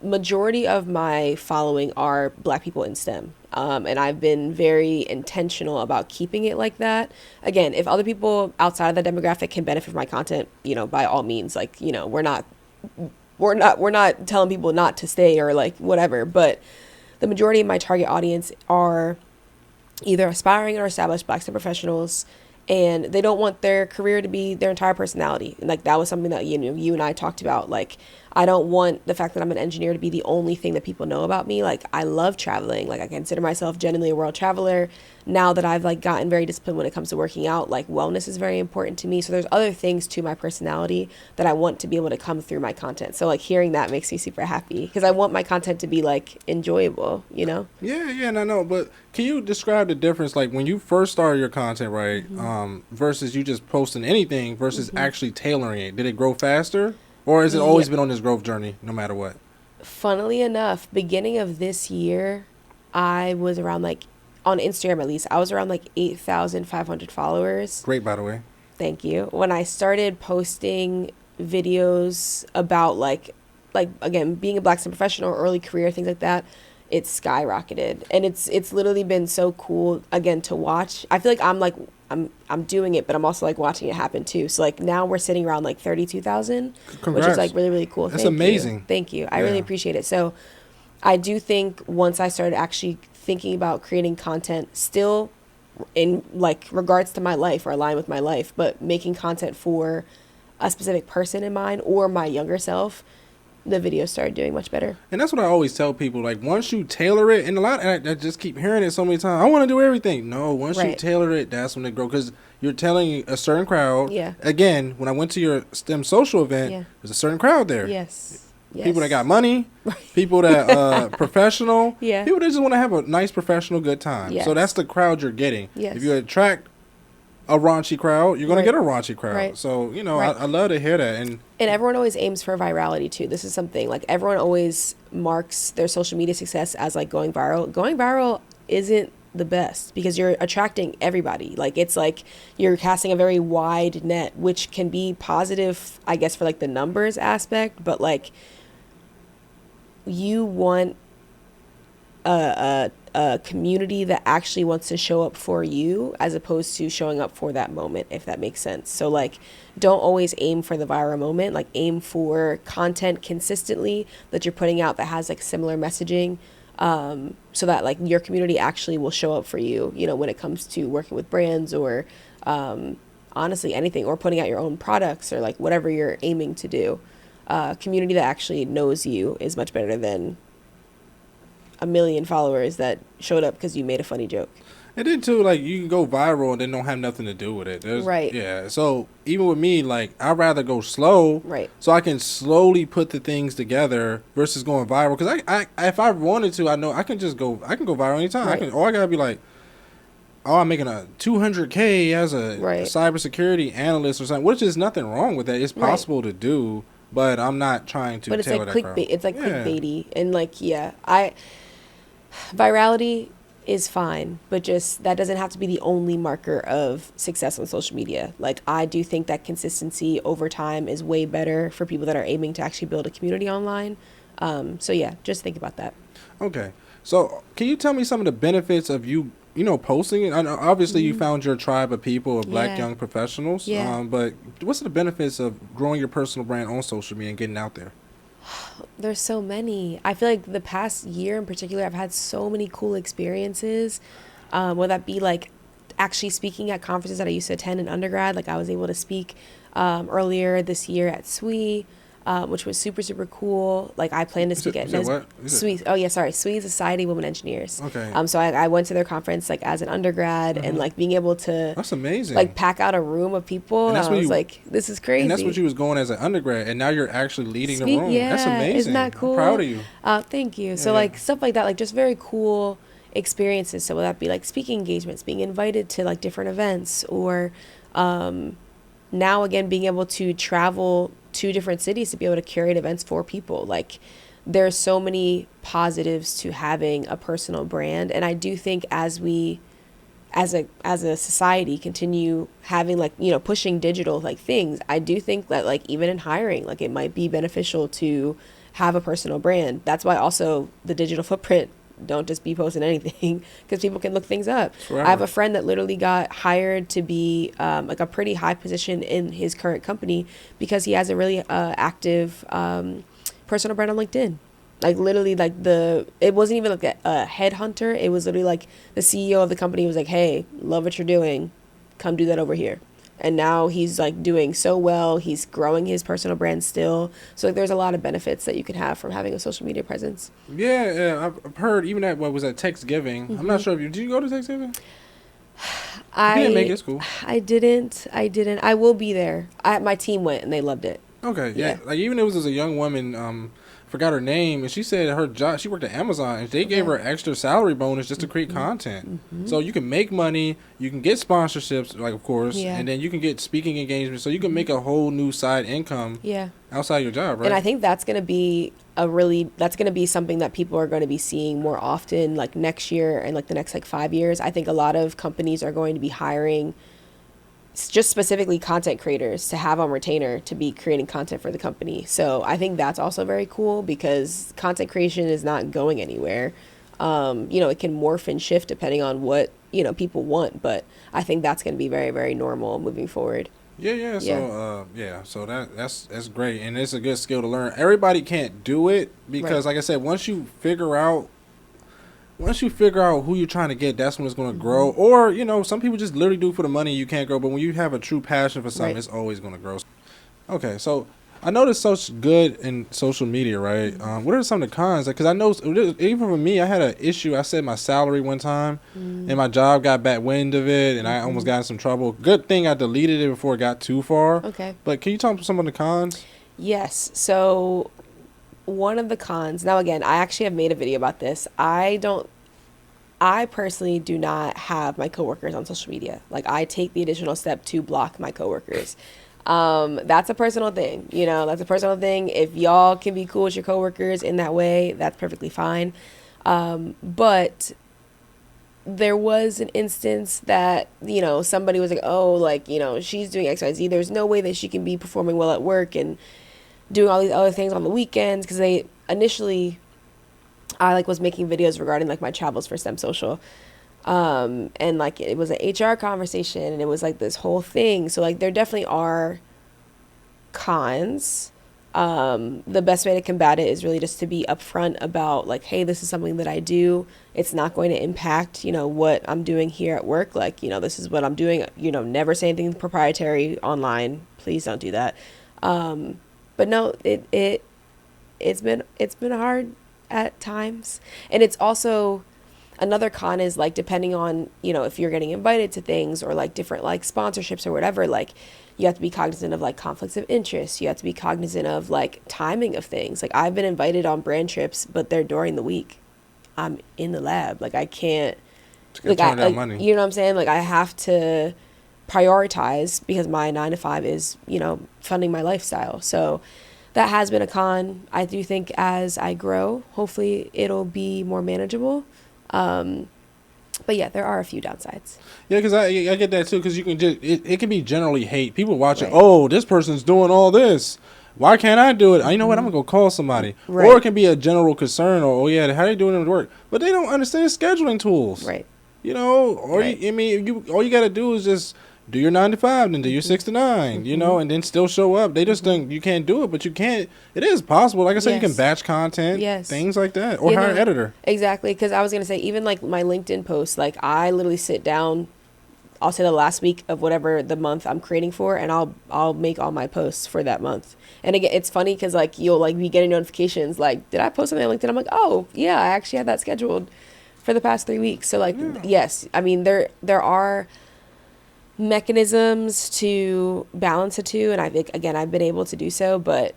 majority of my following are Black people in STEM. And I've been very intentional about keeping it like that. Again, if other people outside of that demographic can benefit from my content, you know, by all means, like, you know, we're not telling people not to stay or, like, whatever, but the majority of my target audience are either aspiring or established Black STEM professionals, and they don't want their career to be their entire personality. And like that was something that you and I talked about. Like, I don't want the fact that I'm an engineer to be the only thing that people know about me. Like, I love traveling. Like, I consider myself genuinely a world traveler. Now that I've like gotten very disciplined when it comes to working out, like wellness is very important to me. So there's other things to my personality that I want to be able to come through my content. So like hearing that makes me super happy because I want my content to be like enjoyable, you know? Yeah, and I know. But can you describe the difference, like when you first started your content, right, versus you just posting anything versus actually tailoring it? Did it grow faster? Or has it always been on this growth journey, no matter what? Funnily enough, beginning of this year, I was around like, on Instagram at least, I was around like 8,500 followers. Great, by the way. Thank you. When I started posting videos about like again, being a Black STEM professional, early career, things like that, it skyrocketed. And it's literally been so cool, again, to watch. I feel like I'm doing it, but I'm also like watching it happen too. So like now we're sitting around like 32,000, which is like really, really cool. That's amazing. Thank you. I really appreciate it. So I do think once I started actually thinking about creating content still in like regards to my life or align with my life, but making content for a specific person in mind or my younger self, the videos started doing much better. And that's what I always tell people. Like, once you tailor it, and I just keep hearing it so many times, I want to do everything. No, once you tailor it, that's when it grows. Because you're telling a certain crowd. Yeah. Again, when I went to your STEM social event, there's a certain crowd there. Yes. People that got money, people that professional, people that just want to have a nice professional good time. Yes. So that's the crowd you're getting. Yes. If you attract a raunchy crowd, you're going to get a raunchy crowd. Right. So, you know, I love to hear that. And everyone always aims for virality too. This is something like everyone always marks their social media success as like going viral. Going viral isn't the best because you're attracting everybody. Like, it's like you're casting a very wide net, which can be positive, I guess, for like the numbers aspect, but like you want a community that actually wants to show up for you as opposed to showing up for that moment, if that makes sense. So like, don't always aim for the viral moment. Like, aim for content consistently that you're putting out that has like similar messaging, so that like your community actually will show up for you, you know, when it comes to working with brands or honestly anything, or putting out your own products or like whatever you're aiming to do. Community that actually knows you is much better than a million followers that showed up because you made a funny joke. And then too, like, you can go viral and then don't have nothing to do with it. Yeah. So even with me, like, I'd rather go slow. Right. So I can slowly put the things together versus going viral. Because I if I wanted to, I know I can just go. I can go viral anytime. Right. I gotta be like, oh, I'm making a 200K as a cybersecurity analyst or something. Which is nothing wrong with that. It's possible to do, but I'm not trying to. But it's like clickbait. It's like clickbaity, and like virality is fine, but just that doesn't have to be the only marker of success on social media. Like, I do think that consistency over time is way better for people that are aiming to actually build a community online. So yeah, just think about that. Okay. So can you tell me some of the benefits of you posting it? I know obviously you found your tribe of people, of Black young professionals. But what's the benefits of growing your personal brand on social media and getting out there? There's so many. I feel like the past year in particular, I've had so many cool experiences. Whether that be like actually speaking at conferences that I used to attend in undergrad. Like, I was able to speak earlier this year at SWE, which was super, super cool. Like, I plan to speak at SWE. Oh yeah, sorry. SWE is Society of Women Engineers. Okay. So I went to their conference like as an undergrad, and like being able to, that's amazing, like pack out a room of people. And I was like, this is crazy. And that's what you was going as an undergrad, and now you're actually leading the room. Yeah, that's amazing. Isn't that cool? I'm proud of you. Thank you. Yeah. So like stuff like that, like just very cool experiences. So would that be like speaking engagements, being invited to like different events, or now again being able to travel to different cities to be able to curate events for people. Like, there's so many positives to having a personal brand, and I do think as we as a society continue having like, pushing digital like things, I do think that like even in hiring, like it might be beneficial to have a personal brand. That's why also the digital footprint, don't just be posting anything, because people can look things up. Forever. I have a friend that literally got hired to be like a pretty high position in his current company because he has a really active personal brand on LinkedIn. Like literally, like it wasn't even like a headhunter. It was literally like the CEO of the company was like, "Hey, love what you're doing, come do that over here." And now he's like doing so well. He's growing his personal brand still. So like, there's a lot of benefits that you can have from having a social media presence. Yeah, I've heard even at what was that Thanksgiving. I'm not sure if did you go to Thanksgiving? You didn't make it school. I didn't. I will be there. My team went and they loved it. Okay, yeah. Like even it was as a young woman, forgot her name, and she said her job. She worked at Amazon, and they gave her an extra salary bonus just to create content. So you can make money, you can get sponsorships, like of course, and then you can get speaking engagements. So you can make a whole new side income. Outside your job, right? And I think that's gonna be something that people are going to be seeing more often, like next year and like the next like 5 years. I think a lot of companies are going to be hiring just specifically content creators to have on retainer to be creating content for the company. So I think that's also very cool because content creation is not going anywhere. It can morph and shift depending on what, people want, but I think that's going to be very, very normal moving forward. So that's great, and it's a good skill to learn. Everybody can't do it because like I said, once you figure out who you're trying to get, that's when it's going to grow. Or, some people just literally do it for the money, you can't grow. But when you have a true passion for something, it's always going to grow. Okay, so I know there's such good in social media, right? What are some of the cons? Because I know, even for me, I had an issue. I said my salary one time, and my job got back wind of it, and I almost got in some trouble. Good thing I deleted it before it got too far. Okay. But can you talk about some of the cons? Yes. So one of the cons, now again, I actually have made a video about this. I personally do not have my coworkers on social media. Like I take the additional step to block my coworkers. That's a personal thing, that's a personal thing. If y'all can be cool with your coworkers in that way, that's perfectly fine. But there was an instance that, somebody was like, oh, like, she's doing XYZ. There's no way that she can be performing well at work and doing all these other things on the weekends. Cause I was making videos regarding like my travels for STEM Social. And like it was an HR conversation and it was like this whole thing. So like there definitely are cons. The best way to combat it is really just to be upfront about like, hey, this is something that I do. It's not going to impact, what I'm doing here at work. Like, this is what I'm doing. Never say anything proprietary online. Please don't do that. But no, it's been hard at times. And it's also another con is like depending on if you're getting invited to things or like different like sponsorships or whatever, like you have to be cognizant of like conflicts of interest. You have to be cognizant of like timing of things. Like I've been invited on brand trips, but they're during the week. I'm in the lab. Like I can't money. You know what I'm saying? Like I have to prioritize because my 9 to 5 is funding my lifestyle. So that has been a con. I do think as I grow, hopefully it'll be more manageable. But yeah, there are a few downsides. Yeah, because I get that too. Because you can just it can be generally hate. People watching. Right. Oh, this person's doing all this. Why can't I do it? You know what? I'm gonna go call somebody. Right. Or it can be a general concern. Or how are they doing it at work? But they don't understand scheduling tools. Right. Or right. All you gotta do is just do your 9 to 5, then do your 6 to 9, and then still show up. They just think you can't do it, but you can. It is possible. Like I said, you can batch content, things like that, or hire an editor. Exactly, because I was going to say, even like my LinkedIn posts, like I literally sit down, I'll say the last week of whatever the month I'm creating for, and I'll make all my posts for that month. And again, it's funny because like you'll like be getting notifications like, did I post something on LinkedIn? I'm like, oh yeah, I actually had that scheduled for the past 3 weeks. So like, yes, I mean there are mechanisms to balance the two, and I think again I've been able to do so, but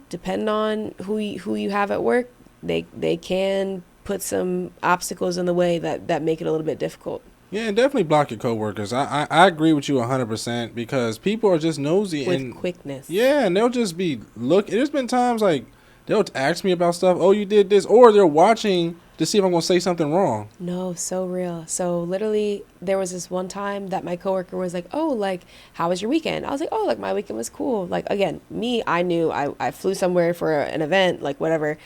depending on who you have at work, they can put some obstacles in the way that make it a little bit difficult. Yeah, and definitely block your coworkers. I agree with you 100% because people are just nosy with quickness. Yeah, and they'll just be there's been times like they'll ask me about stuff. Oh, you did this, or they're watching to see if I'm going to say something wrong. No, so real. So literally there was this one time that my coworker was like, oh, like, how was your weekend? I was like, oh, like my weekend was cool. Like, again, I knew I flew somewhere for an event, like whatever.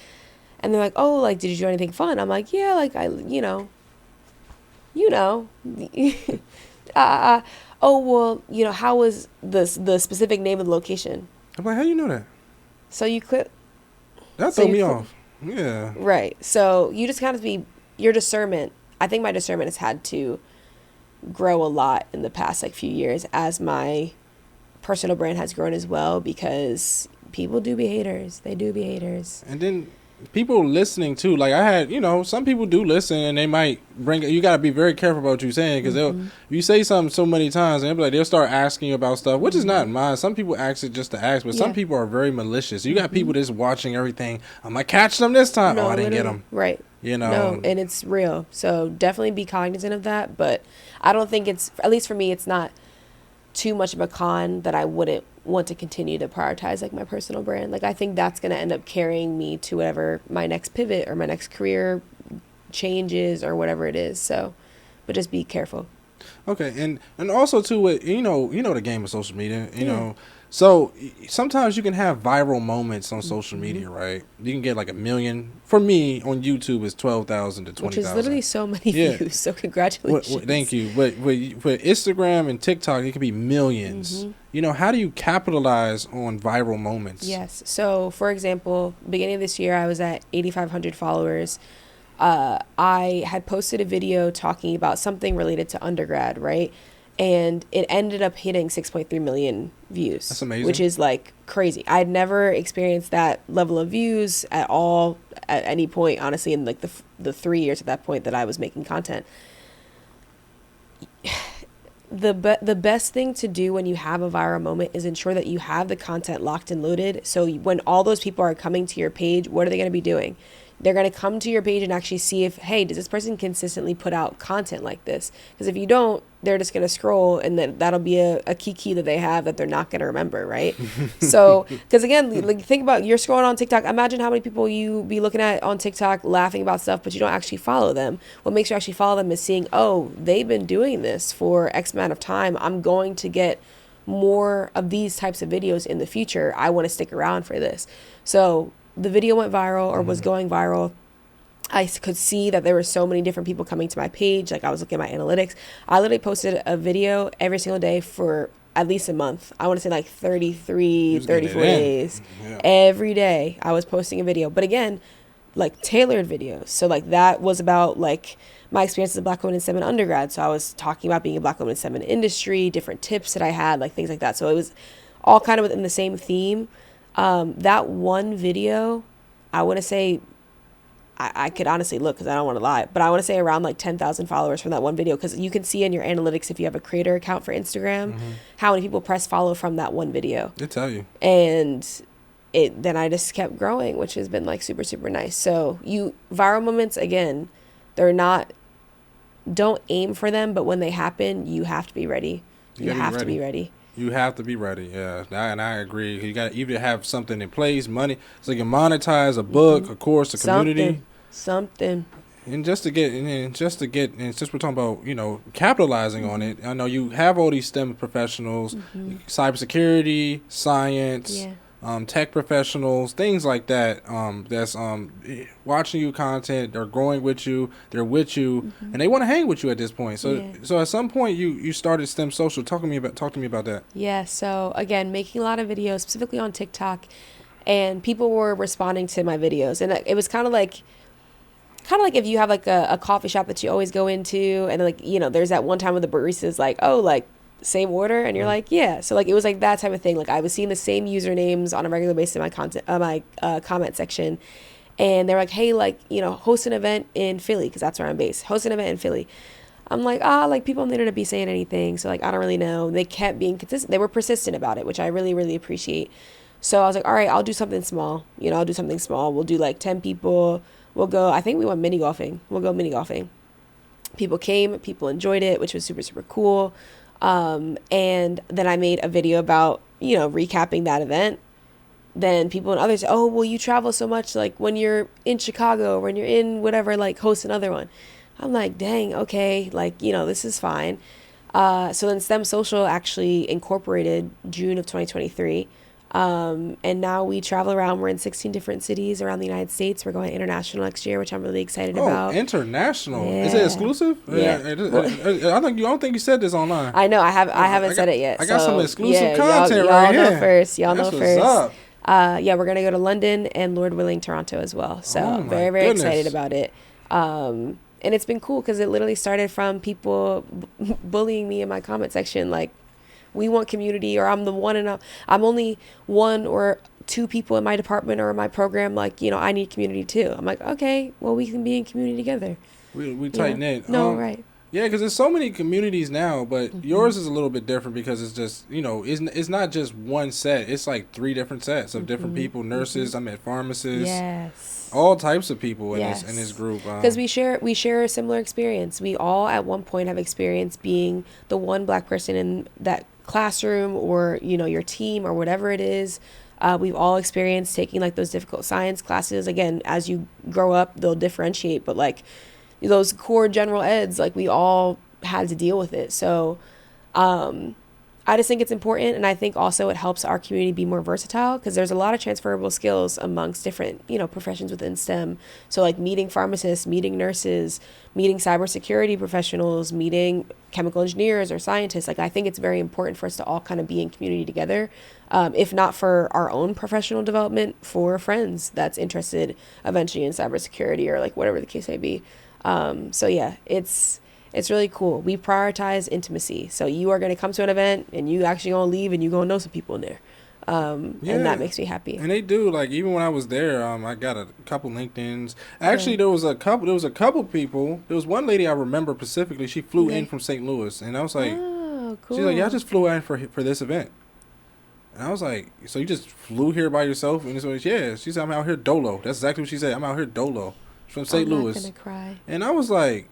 And they're like, oh, like, did you do anything fun? I'm like, yeah, like oh, well, how was the specific name of the location? I'm like, how do you know that? So you click. That threw me off. Yeah. Right. So you just kind of be your discernment. I think my discernment has had to grow a lot in the past like few years as my personal brand has grown as well, because people do be haters. They do be haters. And then people listening too. Like I had, some people do listen, and they might bring. You got to be very careful about what you're saying, because if you say something so many times, and they'll start asking you about stuff, which is not mine. Some people ask it just to ask, but some people are very malicious. You got people that's watching everything. I'm like, catch them this time. No, I didn't get them. Right. No, and it's real. So definitely be cognizant of that. But I don't think it's, at least for me, it's not too much of a con that I wouldn't want to continue to prioritize like my personal brand. Like I think that's going to end up carrying me to whatever my next pivot or my next career changes or whatever it is. So, but just be careful. Okay, and also too, with the game of social media, know. So sometimes you can have viral moments on social media, right? You can get like 1 million. For me, on YouTube, it's 12,000 to 20,000. Which is literally so many views. So congratulations. Thank you. But for Instagram and TikTok, it can be millions. How do you capitalize on viral moments? Yes. So for example, beginning of this year, I was at 8,500 followers. I had posted a video talking about something related to undergrad, right? And it ended up hitting 6.3 million views. That's amazing. Which is like crazy. I'd never experienced that level of views at all at any point, honestly, in like the 3 years at that point that I was making content. The best thing to do when you have a viral moment is ensure that you have the content locked and loaded. So when all those people are coming to your page, what are they going to be doing? They're going to come to your page and actually see if, hey, does this person consistently put out content like this? Because if you don't, they're just going to scroll, and then that'll be a key that they have that they're not going to remember, right? So, because again, like think about, you're scrolling on TikTok. Imagine how many people you be looking at on TikTok laughing about stuff, but you don't actually follow them. What makes you actually follow them is seeing, oh, they've been doing this for X amount of time. I'm going to get more of these types of videos in the future. I want to stick around for this. So the video went viral, or was going viral. I could see that there were so many different people coming to my page. Like I was looking at my analytics. I literally posted a video every single day for at least a month. I want to say like 34 days. Yeah. Every day I was posting a video. But again, like tailored videos. So like that was about like my experience as a Black woman in STEM in undergrad. So I was talking about being a Black woman in STEM in industry, different tips that I had, like things like that. So it was all kind of within the same theme. That one video, I want to say, I could honestly look because I don't want to lie, but I want to say around like 10,000 followers from that one video, because you can see in your analytics, if you have a creator account for Instagram, how many people press follow from that one video. They tell you. And then I just kept growing, which has been like super, super nice. So viral moments, again, don't aim for them, but when they happen, you have to be ready. You have to be ready. You have to be ready, yeah. And I agree. You got to either have something in place, money, so you can monetize a book, a course, a community. Something. And since we're talking about, capitalizing on it, I know you have all these STEM professionals, cybersecurity, science, tech professionals, things like that, that's watching you content, they're growing with you, they're with you, and they want to hang with you at this point. So at some point you started STEM Social. Talk to me about that. Yeah, so again, making a lot of videos specifically on TikTok, and people were responding to my videos, and it was kind of like if you have like a coffee shop that you always go into, and like there's that one time where the barista's like, oh, like same order, and you're like, yeah. So like it was like that type of thing. Like I was seeing the same usernames on a regular basis in my comment section, and they're like, hey, like host an event in Philly, because that's where I'm based. Host an event in Philly. I'm like, like people on the internet be saying anything, so like I don't really know. They kept being consistent. They were persistent about it, which I really, really appreciate. So I was like, all right, I'll do something small. I'll do something small. We'll do like 10 people. We'll go. I think we went mini golfing. We'll go mini golfing. People came. People enjoyed it, which was super, super cool. And then I made a video about, recapping that event. Then people and others, oh, well, you travel so much, like when you're in Chicago or when you're in whatever, like host another one. I'm like, dang, okay, like, this is fine. So then STEM Social actually incorporated June of 2023. And now we travel around. We're in 16 different cities around the United States. We're going international next year, which I'm really excited about. International? Yeah. Is it exclusive? Yeah. I don't think you said this online. I know. I haven't said it yet. I got some exclusive content y'all right here. Y'all know first. Yeah, we're gonna go to London and, Lord willing, Toronto as well. So very, very excited about it. And it's been cool because it literally started from people bullying me in my comment section, like, we want community, or I'm the one, and I'm only one or two people in my department or in my program, like, I need community too. I'm like, okay, well, we can be in community together. We tight knit. No, right. Yeah, because there's so many communities now, but yours is a little bit different because it's just, it's not just one set. It's like 3 different sets of different people, nurses, I met pharmacists. Yes. All types of people in this group. Because we share a similar experience. We all at one point have experienced being the one Black person in that classroom, or, your team, or whatever it is. We've all experienced taking like those difficult science classes. Again, as you grow up, they'll differentiate, but like those core general eds, like we all had to deal with it. So I just think it's important, and I think also it helps our community be more versatile, because there's a lot of transferable skills amongst different, professions within STEM. So like meeting pharmacists, meeting nurses, meeting cybersecurity professionals, meeting chemical engineers or scientists. Like, I think it's very important for us to all kind of be in community together, if not for our own professional development, for friends that's interested eventually in cybersecurity or like whatever the case may be. So yeah, it's really cool. We prioritize intimacy. So you are going to come to an event and you actually going to leave and you going to know some people in there. And that makes me happy. And they do, like, even when I was there, I got a couple LinkedIn's. Actually, there was a couple people. There was one lady I remember specifically. She flew in from St. Louis, and I was like, oh, cool. She's like, yeah, I just flew in for this event. And I was like, so you just flew here by yourself? And so, yeah, she said, I'm out here dolo. That's exactly what she said. I'm out here dolo. She's from St. Louis. I'm not gonna cry. And I was like,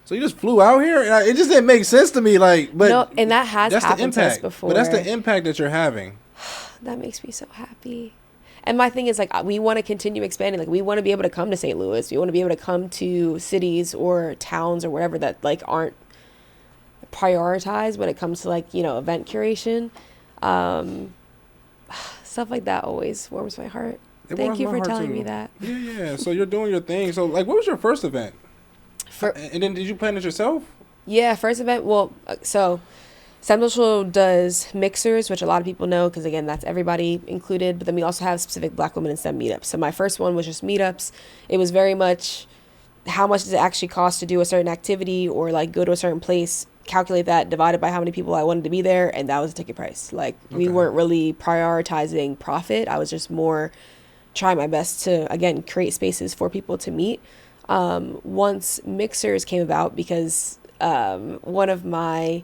so you just flew out here? And it just didn't make sense to me. Like, but no, and that has happened to us before. But that's the impact that you're having. That makes me so happy. And my thing is, like, we want to continue expanding. Like, we want to be able to come to St. Louis. We want to be able to come to cities or towns or wherever that, like, aren't prioritized when it comes to, like, event curation. Stuff like that always warms my heart. Thank you for telling me that. Yeah. So you're doing your thing. So, like, what was your first event? And then did you plan it yourself? Yeah, first event. Well, so STEM Social does mixers, which a lot of people know because, again, that's everybody included. But then we also have specific Black women in STEM meetups. So my first one was just meetups. It was very much how much does it actually cost to do a certain activity or, like, go to a certain place, calculate that, divided by how many people I wanted to be there, and that was the ticket price. Like, we weren't really prioritizing profit. I was just more trying my best to, again, create spaces for people to meet. Once mixers came about, because one of my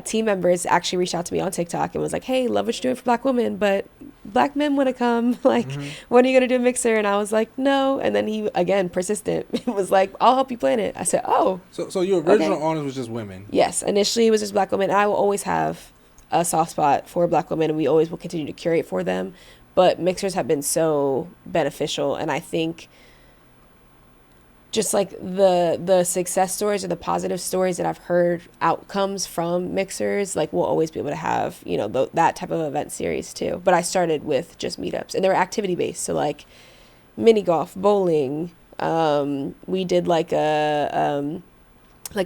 team members actually reached out to me on TikTok and was like, hey, love what you're doing for Black women, but Black men want to come. Like, when are you going to do a mixer? And I was like, no. And then he, again, persistent, was like, I'll help you plan it. I said, oh. So your original audience was just women? Yes. Initially, it was just Black women. And I will always have a soft spot for Black women, and we always will continue to curate for them. But mixers have been so beneficial. And I think just like the success stories or the positive stories that I've heard outcomes from mixers, like, we'll always be able to have, that type of event series too. But I started with just meetups, and they were activity based. So like mini golf, bowling. We did like a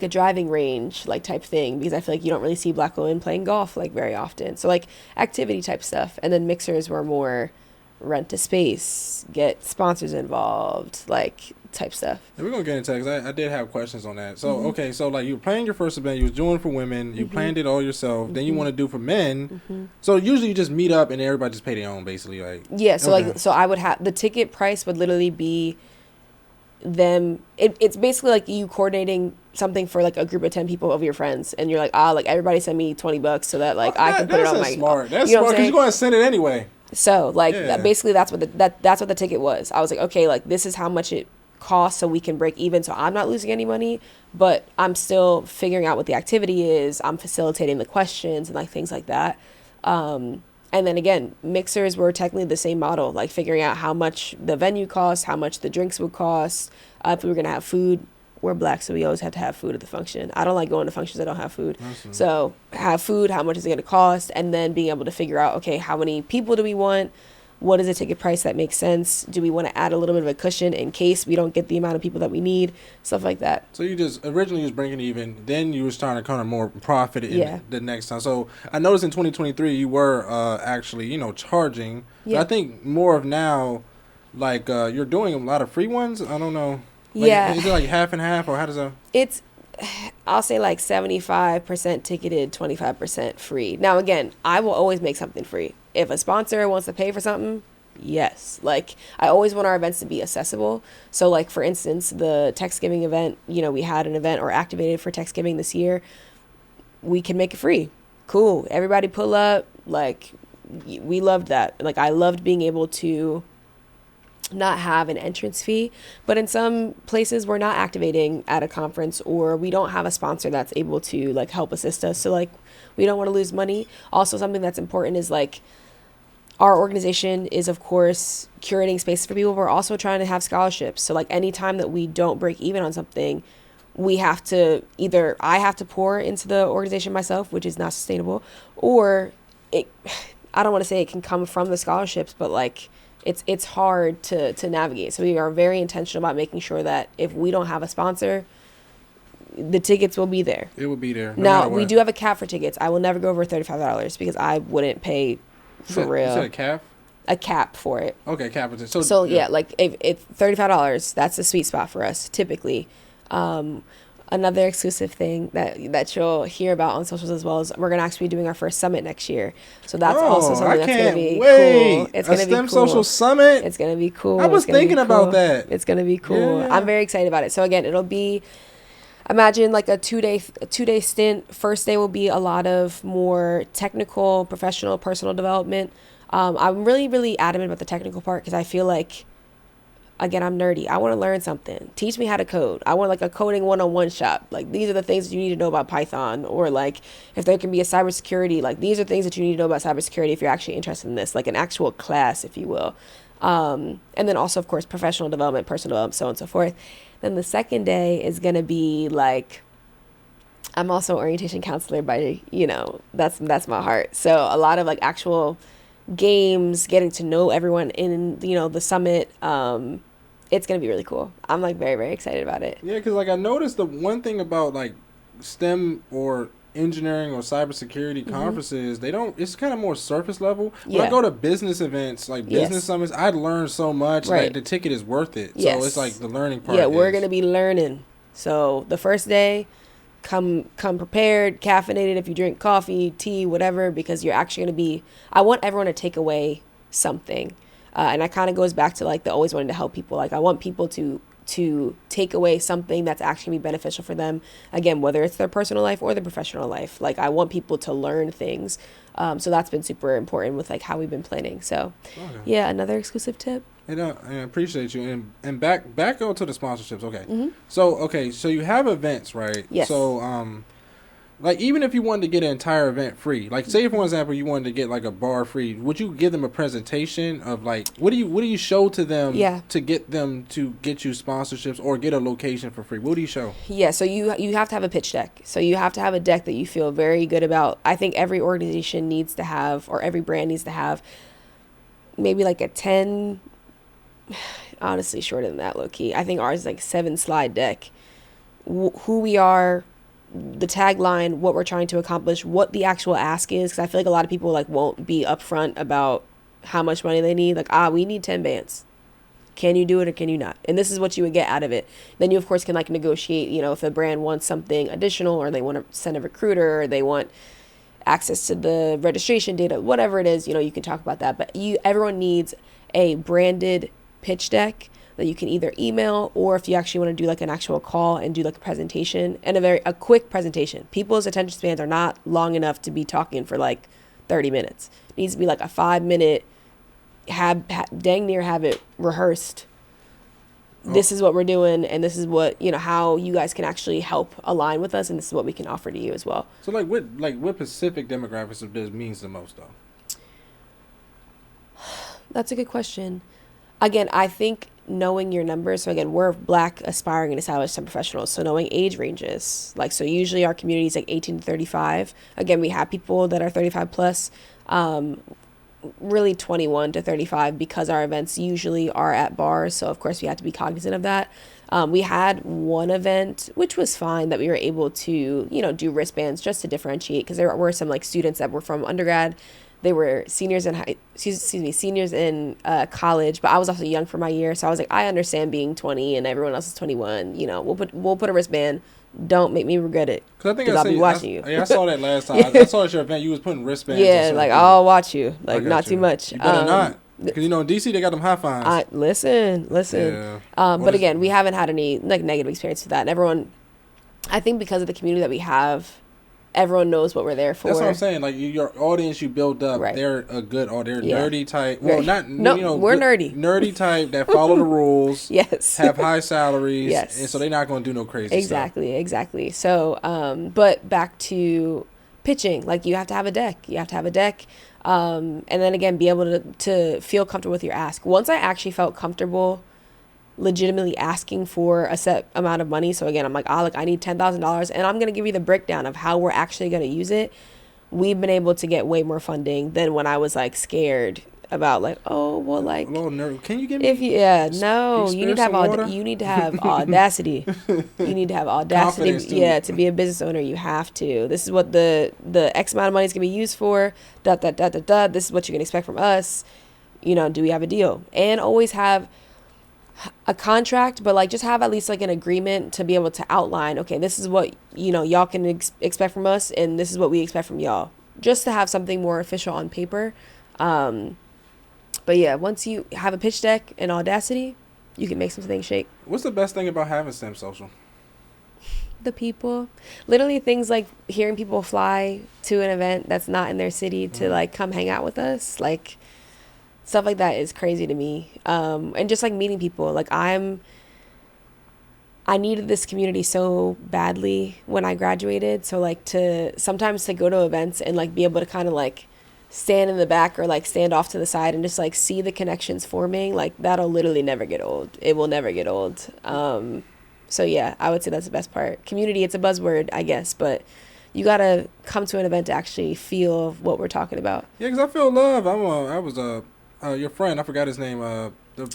driving range, like, type thing, because I feel like you don't really see Black women playing golf, like, very often. So like activity type stuff. And then mixers were more rent a space, get sponsors involved, like, type stuff. And we're gonna get into that because I did have questions on that. So okay, so like you were planning your first event, you was doing it for women, you planned it all yourself, then you want to do for men. So usually you just meet up and everybody just pay their own, basically, like. Yeah. So so I would have the ticket price would literally be them. It's basically like you coordinating something for like a group of 10 people of your friends, and you're like, like, everybody send me $20 so that, like, I can put it on my. Smart. That's smart because you're going to send it anyway. So like basically that's what that's what the ticket was. I was like, okay, like, this is how much it costs so we can break even, so I'm not losing any money, but I'm still figuring out what the activity is. I'm facilitating the questions and, like, things like that. And then again, mixers were technically the same model, like figuring out how much the venue costs, how much the drinks would cost, if we were gonna have food. We're Black, so we always have to have food at the function. I don't like going to functions that don't have food. Awesome. So have food, how much is it going to cost, and then being able to figure out, okay, how many people do we want? what is a ticket price that makes sense? Do we want to add a little bit of a cushion in case we don't get the amount of people that we need? Stuff like that. So you just originally was bringing even, then you was trying to kind of more profit in the next time. So I noticed in 2023 you were actually, charging. Yeah. I think more of now, like you're doing a lot of free ones. I don't know. Like, is it like half and half, or how does that? It's, I'll say like 75% ticketed, 25% free. Now, again, I will always make something free. If a sponsor wants to pay for something, yes. Like, I always want our events to be accessible. So, like, for instance, the Techsgiving event, we had an event or activated for Techsgiving this year. We can make it free. Cool. Everybody pull up. Like, we loved that. Like, I loved being able to not have an entrance fee, but in some places we're not activating at a conference, or we don't have a sponsor that's able to like help assist us, so like we don't want to lose money. Also, something that's important is like our organization is of course curating spaces for people. We're also trying to have scholarships, so like anytime that we don't break even on something, we have to either I have to pour into the organization myself, which is not sustainable, or I don't want to say it can come from the scholarships, but like it's hard to navigate. So we are very intentional about making sure that if we don't have a sponsor, the tickets will be there. It will be there. Now, we do have a cap for tickets. I will never go over $35 because I wouldn't pay for real. You said a cap? A cap for it. Okay, cap. So yeah, like if $35, that's a sweet spot for us, typically. Another exclusive thing that you'll hear about on socials as well is we're gonna actually be doing our first summit next year. So that's also something that's gonna be cool. It's gonna be cool. Social summit. It's gonna be cool. I was thinking about that. It's gonna be cool. Yeah. I'm very excited about it. So again, it'll be, imagine like a two-day stint. First day will be a lot of more technical, professional, personal development. I'm really, really adamant about the technical part because I feel like, again, I'm nerdy. I want to learn something. Teach me how to code. I want like a coding one-on-one shop. Like these are the things that you need to know about Python, or like if there can be a cybersecurity, like these are things that you need to know about cybersecurity if you're actually interested in this, like an actual class, if you will. And then also, of course, professional development, personal development, so on and so forth. Then the second day is going to be like, I'm also an orientation counselor by, that's my heart. So a lot of like actual games, getting to know everyone in, the summit. It's going to be really cool. I'm like very, very excited about it. Yeah, because like I noticed the one thing about like STEM or engineering or cybersecurity conferences, it's kind of more surface level. When I go to business events, like business summits, I learn so much. Right. Like the ticket is worth it. So it's like the learning part. Yeah, we're going to be learning. So the first day, come prepared, caffeinated if you drink coffee, tea, whatever, because you're actually going to be, I want everyone to take away something. And that kind of goes back to like the always wanting to help people. Like I want people to take away something that's actually be beneficial for them. Again, whether it's their personal life or their professional life. Like I want people to learn things. So that's been super important with like how we've been planning. So yeah, another exclusive tip. And I appreciate you. And back on to the sponsorships. Okay. So you have events, right? Yes. So like even if you wanted to get an entire event free, like say for example you wanted to get like a bar free, would you give them a presentation of like what do you show to them to get them to get you sponsorships or get a location for free? What do you show? Yeah, so you have to have a pitch deck. So you have to have a deck that you feel very good about. I think every organization needs to have, or every brand needs to have, maybe like a 10, honestly shorter than that, low key. I think ours is like 7-slide deck. Who we are, the tagline, what we're trying to accomplish, what the actual ask is, because I feel like a lot of people like won't be upfront about how much money they need. Like, we need 10 bands. Can you do it or can you not? And this is what you would get out of it. Then you of course can like negotiate, if the brand wants something additional, or they want to send a recruiter, or they want access to the registration data, whatever it is, you can talk about that. But everyone needs a branded pitch deck that you can either email, or if you actually want to do like an actual call and do like a presentation, and a quick presentation. People's attention spans are not long enough to be talking for like 30 minutes. It needs to be like a 5-minute, dang near have it rehearsrsed. This is what we're doing, and this is what, how you guys can actually help align with us, and this is what we can offer to you as well. So what specific demographics of this means the most though? That's a good question. Again, I think knowing your numbers. So again, we're Black, aspiring, and established STEM professionals. So knowing age ranges. So usually our community is like 18 to 35. Again, we have people that are 35 plus. really 21 to 35 because our events usually are at bars. So of course we have to be cognizant of that. We had one event, which was fine, that we were able to, do wristbands just to differentiate, because there were some like students that were from undergrad. They were seniors in college, but I was also young for my year. So I was like, I understand being 20 and everyone else is 21. We'll put a wristband. Don't make me regret it. Because I think I'll be watching you. Yeah, I saw that last time. I saw at your event. You was putting wristbands. Yeah, like people. I'll watch you. Like not too much. You better not. Because in DC they got them high fines. Listen. Yeah. But again, we haven't had any like negative experience with that. And everyone, I think because of the community that we have, everyone knows what we're there for. That's what I'm saying. Like your audience you built up, right. They're a good audience. They're nerdy type. Well, we're nerdy. Nerdy type that follow the rules. Yes. Have high salaries. Yes. And so they're not going to do no crazy stuff. Exactly. So, but back to pitching. Like you have to have a deck. And then again, be able to feel comfortable with your ask. Once I actually felt comfortable legitimately asking for a set amount of money. So again, I'm like, I need $10,000 and I'm going to give you the breakdown of how we're actually going to use it. We've been able to get way more funding than when I was like scared about like, oh, well, like, can you give me you need to have audacity. You need to have audacity. To be a business owner, you have to. This is what the X amount of money is going to be used for. This is what you can expect from us. Do we have a deal? And always have a contract, but like just have at least like an agreement to be able to outline, okay, this is what y'all can expect from us and this is what we expect from y'all, just to have something more official on paper. But yeah, once you have a pitch deck and audacity, you can make some things shake. What's the best thing about having STEM Social? The people, literally things like hearing people fly to an event that's not in their city to like come hang out with us, like stuff like that is crazy to me. And just like meeting people, like I needed this community so badly when I graduated. So like sometimes to go to events and like be able to kind of like stand in the back or like stand off to the side and just like see the connections forming, like that'll literally never get old. It will never get old. So yeah, I would say that's the best part. Community, it's a buzzword, I guess, but you gotta come to an event to actually feel what we're talking about. Yeah, because I feel love. I was your friend, I forgot his name.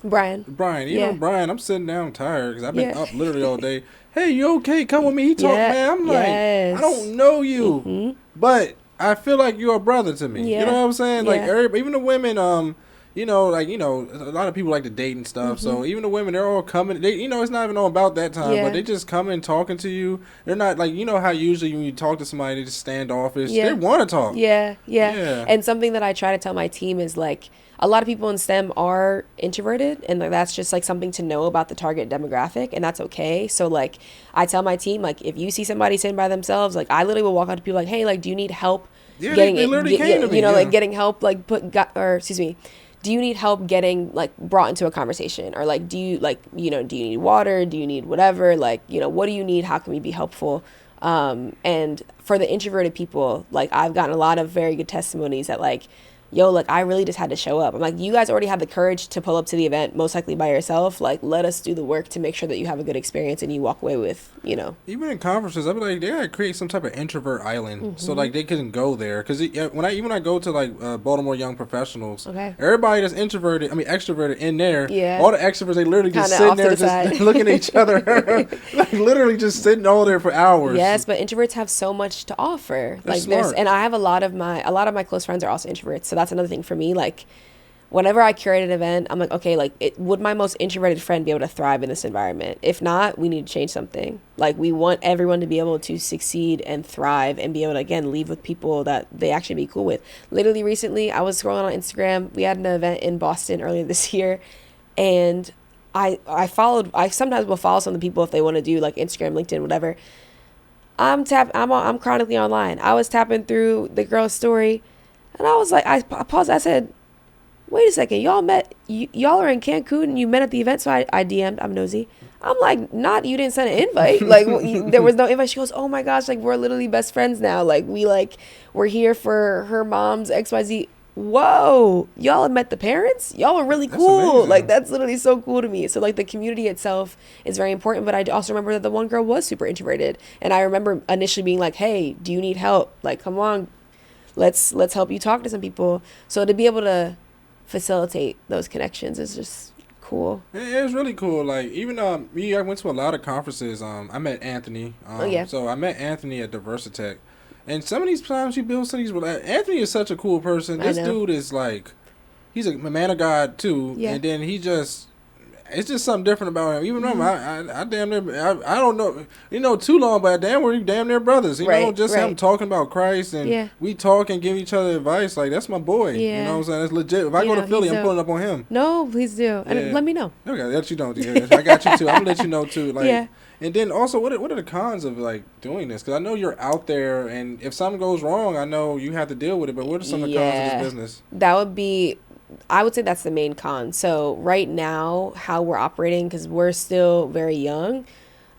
Brian. Even Brian, I'm sitting down tired because I've been up literally all day. Hey, you okay? Come with me. He talked, man. I'm like, I don't know you, but I feel like you're a brother to me. Yeah. You know what I'm saying? Like everybody, even the women, a lot of people like to date and stuff. So even the women, they're all coming. They, it's not even all about that time, but they just coming talking to you. They're not like, how usually when you talk to somebody, they just standoffish. They want to talk. Yeah. And something that I try to tell my team is like, a lot of people in STEM are introverted, and like that's just like something to know about the target demographic, and that's okay. So like I tell my team, like if you see somebody sitting by themselves, like I literally will walk up to people like, hey, like do you need help getting like getting help like do you need help getting like brought into a conversation, or like do you need water, do you need whatever, like what do you need, how can we be helpful? And for the introverted people, like I've gotten a lot of very good testimonies that like, yo, like I really just had to show up. I'm like, you guys already have the courage to pull up to the event, most likely by yourself. Like, let us do the work to make sure that you have a good experience and you walk away with, Even in conferences, I'd be like, they gotta create some type of introvert island so like they can go there. Because when I go to like Baltimore Young Professionals, everybody that's extroverted in there, all the extroverts, they literally just sitting there just looking at each other, like literally just sitting all there for hours. Yes, but introverts have so much to offer. They're smart. And I have a lot of my close friends are also introverts, so that's another thing for me. Like whenever I curate an event, I'm like, okay, like would my most introverted friend be able to thrive in this environment? If not, we need to change something. Like we want everyone to be able to succeed and thrive and be able to again leave with people that they actually be cool with. Literally recently I was scrolling on Instagram. We had an event in Boston earlier this year, and I sometimes will follow some of the people if they want to do like Instagram, LinkedIn, whatever. I'm chronically online. I was tapping through the girl's story, and I was like, I paused. I said, wait a second, y'all are in Cancun and you met at the event. So I DM'd, I'm nosy. I'm like, you didn't send an invite. Like there was no invite. She goes, oh my gosh, like we're literally best friends now. Like we're here for her mom's XYZ. Whoa, y'all have met the parents? Y'all are really cool. Like that's literally so cool to me. So like the community itself is very important, but I also remember that the one girl was super introverted. And I remember initially being like, hey, do you need help? Like, come on. let's help you talk to some people. So to be able to facilitate those connections is just cool. It was really cool. Like, even I went to a lot of conferences. I met Anthony. So I met Anthony at Diversitech, and some of these times you build some of these. Anthony is such a cool person. This dude is like, he's a man of God too. Yeah. And then it's just something different about him. Even though I damn near, I don't know, too long, but we're damn near brothers. You know, just him talking about Christ, and we talk and give each other advice. Like, that's my boy. Yeah. You know what I'm saying? It's legit. If I go to Philly, I'm pulling up on him. No, please do. And let me know. Okay, let you know. I got you too. I'm gonna let you know too. Like, and then also, what are the cons of like doing this? Because I know you're out there, and if something goes wrong, I know you have to deal with it. But what are some of the cons of this business? That would be, I would say that's the main con. So right now, how we're operating, because we're still very young.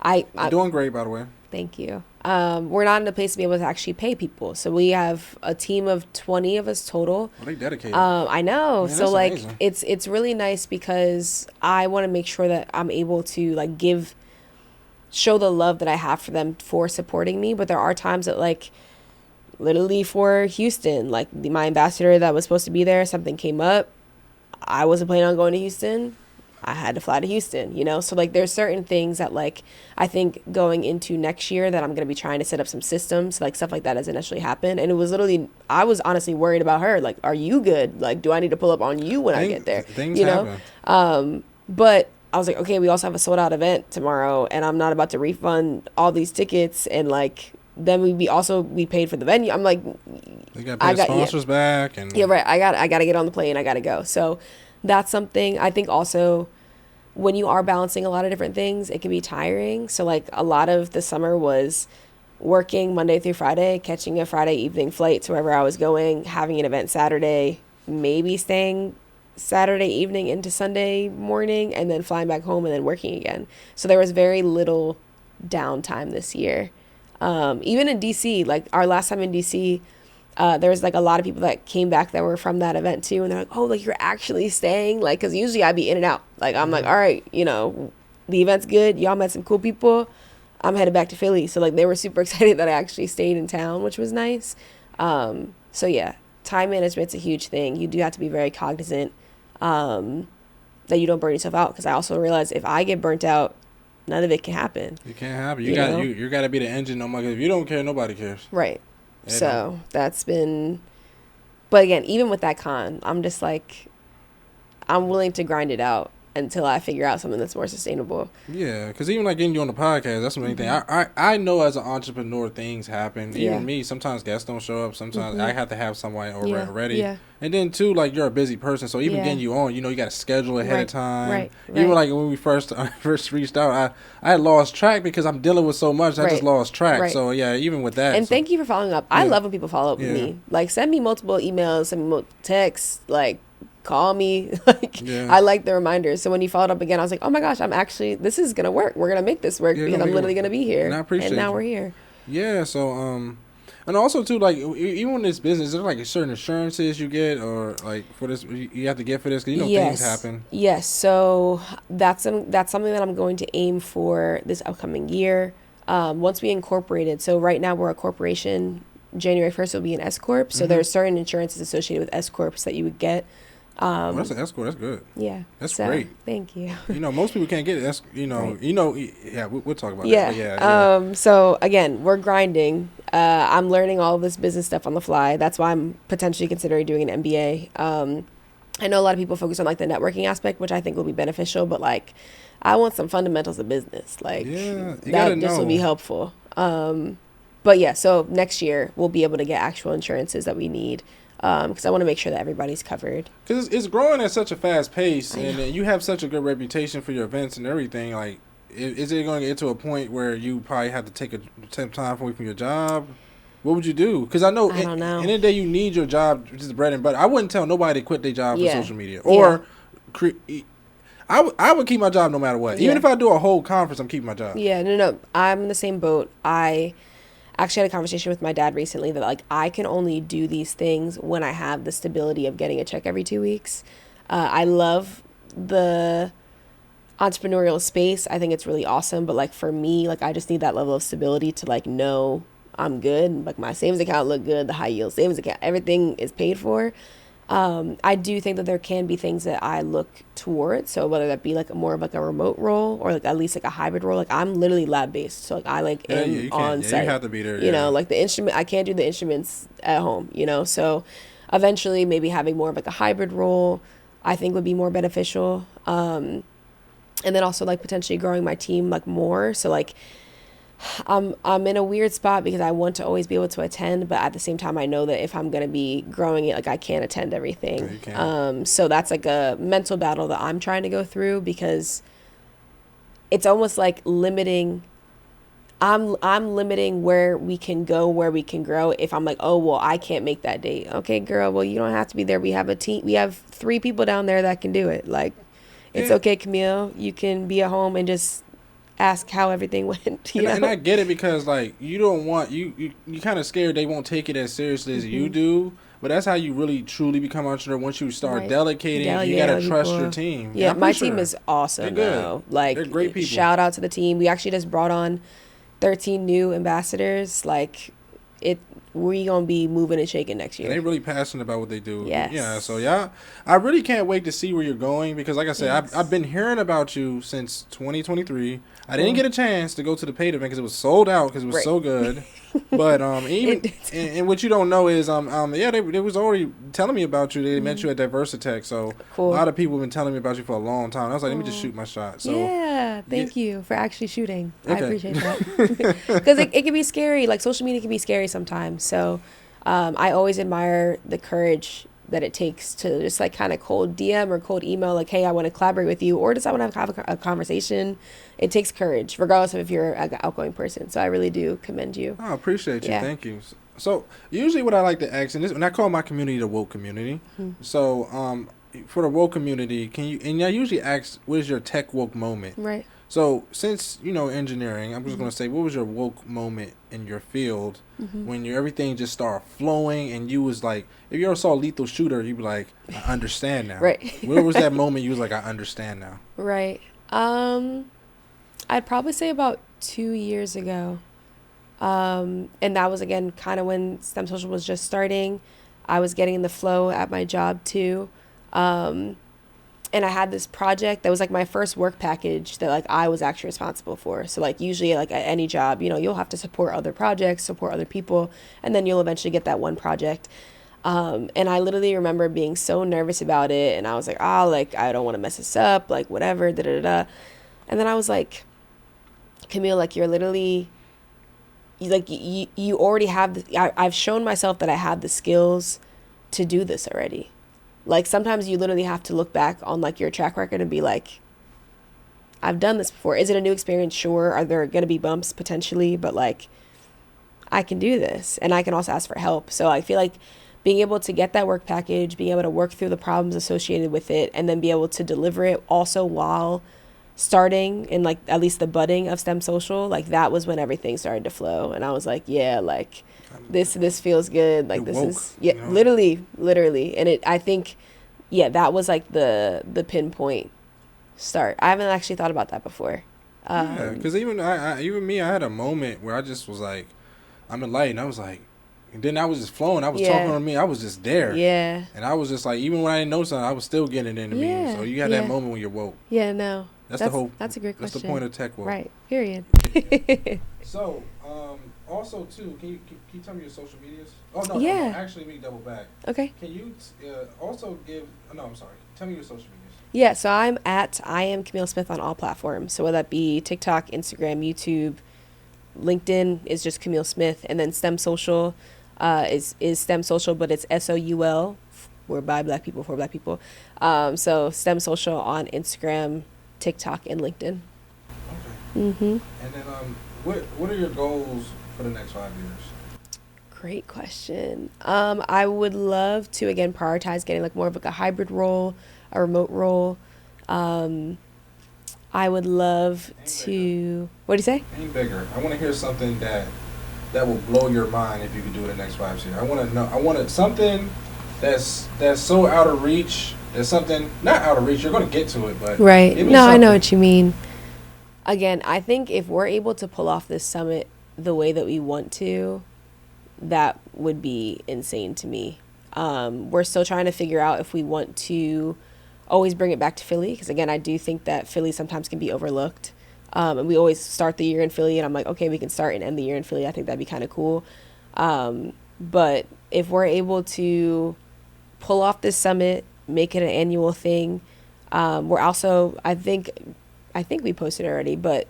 You're doing great, by the way. Thank you. We're not in a place to be able to actually pay people. So we have a team of 20 of us total. Well, they dedicated. I know. Man, so like, amazing. It's really nice because I want to make sure that I'm able to like show the love that I have for them for supporting me. But there are times that like, literally for Houston, like my ambassador that was supposed to be there, something came up. I wasn't planning on going to Houston. I had to fly to Houston, you know? So like there's certain things that like I think going into next year that I'm going to be trying to set up some systems, like stuff like that has initially happened. And it was literally, I was honestly worried about her. Like, are you good? Like, do I need to pull up on you when I get there? Things you happen. know? But I was like, okay, we also have a sold out event tomorrow and I'm not about to refund all these tickets. And like, then we paid for the venue. I'm like, they got to pay sponsors back. And yeah, right. I got to get on the plane. I got to go. So that's something I think also when you are balancing a lot of different things, it can be tiring. So like a lot of the summer was working Monday through Friday, catching a Friday evening flight to wherever I was going, having an event Saturday, maybe staying Saturday evening into Sunday morning, and then flying back home and then working again. So there was very little downtime this year. Even in DC, like our last time in DC, there was like a lot of people that came back that were from that event too. And they're like, oh, like you're actually staying? Like, cause usually I'd be in and out. Like, I'm like, all right, you know, the event's good. Y'all met some cool people. I'm headed back to Philly. So like they were super excited that I actually stayed in town, which was nice. So yeah, time management's a huge thing. You do have to be very cognizant, that you don't burn yourself out. Cause I also realized if I get burnt out, none of it can happen. It can't happen. You got to be the engine. No more. If you don't care, nobody cares. Right. So that's been, but again, even with that con, I'm just like, I'm willing to grind it out until I figure out something that's more sustainable. Yeah, because even like getting you on the podcast, that's the main thing. I know as an entrepreneur, things happen. Even me, sometimes guests don't show up. Sometimes I have to have someone ready. Yeah. And then too, like you're a busy person, so even getting you on, you know, you got to schedule ahead of time. Right. Even like when we first reached out, I had lost track because I'm dealing with so much. I just lost track. Right. So yeah, even with that. And thank you for following up. I love when people follow up with me. Like send me multiple emails, send me texts, like call me. I like the reminders. So when you followed up again, I was like, oh my gosh, this is gonna work. We're gonna make this work because I'm literally gonna be here. And I appreciate it. And now we're here. Yeah. So and also too, like even in this business, there's like certain insurances you get, or like for this you have to get for this because things happen. Yes. So that's something that I'm going to aim for this upcoming year. Once we incorporated. So right now we're a corporation. January 1st will be an S corp. So there's certain insurances associated with S corps that you would get. That's an S corp. That's good. Yeah, that's great. Thank you. Most people can't get it. Yeah, we'll talk about that. Yeah. So again, we're grinding. I'm learning all of this business stuff on the fly. That's why I'm potentially considering doing an MBA. I know a lot of people focus on like the networking aspect, which I think will be beneficial, but like I want some fundamentals of business. Like this will be helpful. But yeah, so next year we'll be able to get actual insurances that we need. Because I want to make sure that everybody's covered. Because it's growing at such a fast pace, and you have such a good reputation for your events and everything. Like, is it going to get to a point where you probably have to take time away from your job? What would you do? Because I don't know. In the day, you need your job, which is bread and butter. I wouldn't tell nobody to quit their job for social media. Or, I would keep my job no matter what. Even if I do a whole conference, I'm keeping my job. Yeah, no. I'm in the same boat. I actually had a conversation with my dad recently that like I can only do these things when I have the stability of getting a check every 2 weeks. I love the entrepreneurial space. I think it's really awesome. But like for me, like I just need that level of stability to like know I'm good. Like my savings account look good, the high yield savings account, everything is paid for. I do think that there can be things that I look towards. So whether that be like more of like a remote role or like at least like a hybrid role. Like I'm literally lab based. So like I like am on site. You have to be there. You know, like the instrument, I can't do the instruments at home, you know. So eventually maybe having more of like a hybrid role I think would be more beneficial. And then also like potentially growing my team like more. So like I'm in a weird spot because I want to always be able to attend, but at the same time I know that if I'm going to be growing it, like I can't attend everything. So that's like a mental battle that I'm trying to go through because it's almost like limiting. I'm limiting where we can go, where we can grow. If I'm like, oh, well, I can't make that date. Okay, girl, well, you don't have to be there. We have a team. We have 3 people down there that can do it. Like, it's okay, Camille. You can be at home and just ask how everything went. And I get it because like you don't want you kind of scared they won't take it as seriously as you do. But that's how you really truly become an entrepreneur. Once you start delegating, you gotta trust your team. Yeah, my team is awesome. Though. Like, they're great people. Shout out to the team. We actually just brought on 13 new ambassadors. Like, we gonna be moving and shaking next year. And they really passionate about what they do. Yes. Yeah. So I really can't wait to see where you're going because, like I said, I've been hearing about you since 2023. I didn't get a chance to go to the paid event because it was sold out because it was so good. But even and what you don't know is they was already telling me about you. They met you at Diversitech, so a lot of people have been telling me about you for a long time. I was like, let me just shoot my shot. So thank you for actually shooting. Okay. I appreciate that because it can be scary. Like social media can be scary sometimes. So I always admire the courage that it takes to just like kind of cold DM or cold email like, hey, I want to collaborate with you, or just I want to have a conversation. It takes courage regardless of if you're an outgoing person. So I really do commend you. I appreciate you. Thank you. So usually what I like to ask, and I call my community the woke community. So for the woke community, and I usually ask, what is your tech woke moment? Right. So since engineering, I'm just gonna say, what was your woke moment in your field when everything just started flowing and you was like, if you ever saw Lethal Shooter, you'd be like, I understand now. Right. Where was that moment you was like, I understand now? Right. I'd probably say about 2 years ago. And that was again kind of when STEM Social was just starting. I was getting in the flow at my job too. And I had this project that was like my first work package that like I was actually responsible for. So like usually like at any job, you'll have to support other projects, support other people, and then you'll eventually get that one project. And I literally remember being so nervous about it, and I was like, like I don't want to mess this up, like whatever, da da da. And then I was like, Camille, like you're literally, you already have I've shown myself that I have the skills to do this already. Like sometimes you literally have to look back on like your track record and be like, I've done this before. Is it a new experience? Sure. Are there going to be bumps potentially? But like, I can do this, and I can also ask for help. So I feel like being able to get that work package, being able to work through the problems associated with it, and then be able to deliver it also while starting in like at least the budding of STEM Social, like that was when everything started to flow. And I was like, yeah, like this feels good. Like this is literally. And I think, that was like the pinpoint start. I haven't actually thought about that before. Because even I had a moment where I just was like, I'm enlightened. I was like, and then I was just flowing. I was talking to me. I was just there. Yeah. And I was just like, even when I didn't know something, I was still getting it into me. So you had that moment when you're woke. Yeah, no. That's the whole. That's a great question. That's the point of tech woke. Right. Period. So, also too, can you tell me your social medias? Oh no. Yeah. No, actually, we double back. Okay. Can you also give? No, I'm sorry. Tell me your social medias. Yeah. So I'm at iamcamillesmith on all platforms. So whether that be TikTok, Instagram, YouTube, LinkedIn is just Camille Smith, and then STEM Social is STEM Social, but it's SOUL. We're by Black people for Black people. So STEM Social on Instagram, TikTok, and LinkedIn. Okay. And then what are your goals for the next 5 years? Great question. I would love to again prioritize getting like more of like a hybrid role, a remote role. I would love to. What do you say? Ain't bigger. I want to hear something that will blow your mind if you could do it in the next 5 years. I want to know. I want something that's so out of reach. There's something not out of reach. You're going to get to it, but right. No, I know what you mean. Again, I think if we're able to pull off this summit the way that we want to, that would be insane to me. We're still trying to figure out if we want to always bring it back to Philly, because again, I do think that Philly sometimes can be overlooked. And we always start the year in Philly, and I'm like, okay, we can start and end the year in Philly. I think that'd be kind of cool. But if we're able to pull off this summit, make it an annual thing, we're also, I think we posted already, but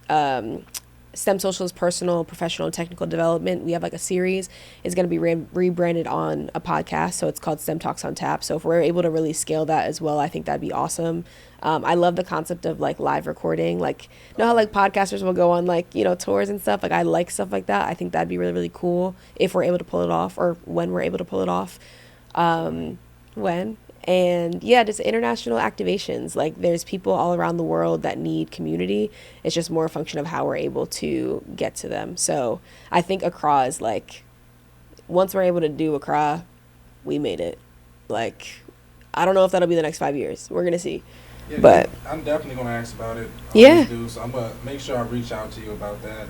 STEM Social's personal, professional, and technical development, we have like a series, is going to be rebranded on a podcast. So it's called STEM Talks on Tap. So if we're able to really scale that as well, I think that'd be awesome. I love the concept of like live recording. Like, you know how like podcasters will go on like, you know, tours and stuff. Like I like stuff like that. I think that'd be really, really cool if we're able to pull it off, or when we're able to pull it off. And yeah, just international activations. Like there's people all around the world that need community. It's just more a function of how we're able to get to them. So I think Accra is like, once we're able to do Accra, we made it. Like, I don't know if that'll be the next 5 years. We're going to see. Yeah, but I'm definitely going to ask about it. Yeah. So I'm going to make sure I reach out to you about that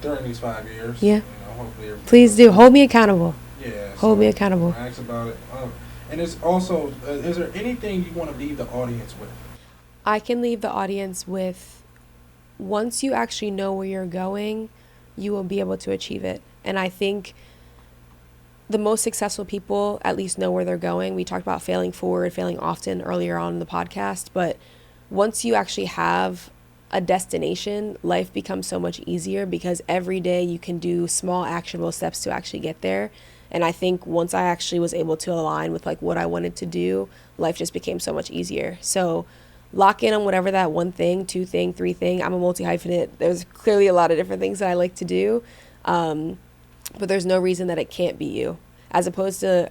during these 5 years. Yeah. You know, hopefully please do. Hold me accountable. Yeah. Hold me accountable. Ask about it. And it's also, is there anything you want to leave the audience with? I can leave the audience with, once you actually know where you're going, you will be able to achieve it. And I think the most successful people at least know where they're going. We talked about failing forward, failing often earlier on in the podcast. But once you actually have a destination, life becomes so much easier, because every day you can do small actionable steps to actually get there. And I think once I actually was able to align with like what I wanted to do, life just became so much easier. So lock in on whatever that one thing, two thing, three thing. I'm a multi-hyphenate. There's clearly a lot of different things that I like to do. But there's no reason that it can't be you. As opposed to,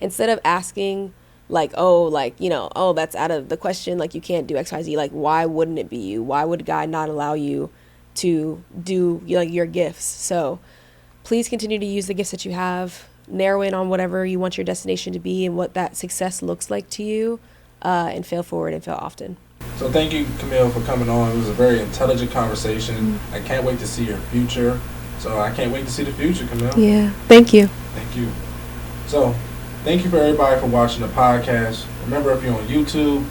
instead of asking like, oh, like, you know, oh, that's out of the question, like you can't do X, Y, Z. Like, why wouldn't it be you? Why would God not allow you to do like your gifts? So please continue to use the gifts that you have. Narrow in on whatever you want your destination to be and what that success looks like to you, and fail forward and fail often. So thank you, Camille, for coming on. It was a very intelligent conversation. Mm-hmm. I can't wait to see your future. So I can't wait to see the future, Camille. Yeah, thank you. Thank you. So thank you for everybody for watching the podcast. Remember, if you're on YouTube,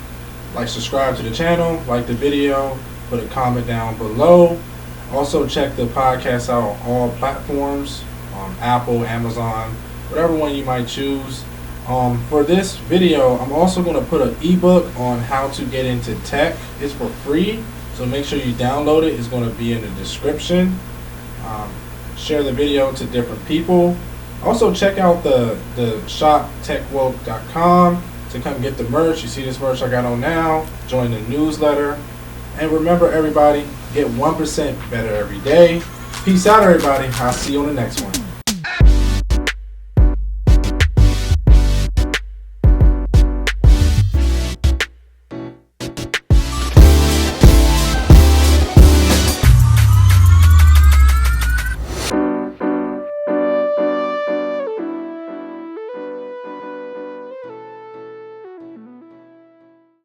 like, subscribe to the channel, like the video, put a comment down below. Also check the podcast out on all platforms. Apple, Amazon, whatever one you might choose. For this video, I'm also going to put an ebook on how to get into tech. It's for free, so make sure you download it. It's going to be in the description. Share the video to different people. Also check out the shop techwoke.com to come get the merch. You see this merch I got on now. Join the newsletter. And remember, everybody, get 1% better every day. Peace out, everybody. I'll see you on the next one.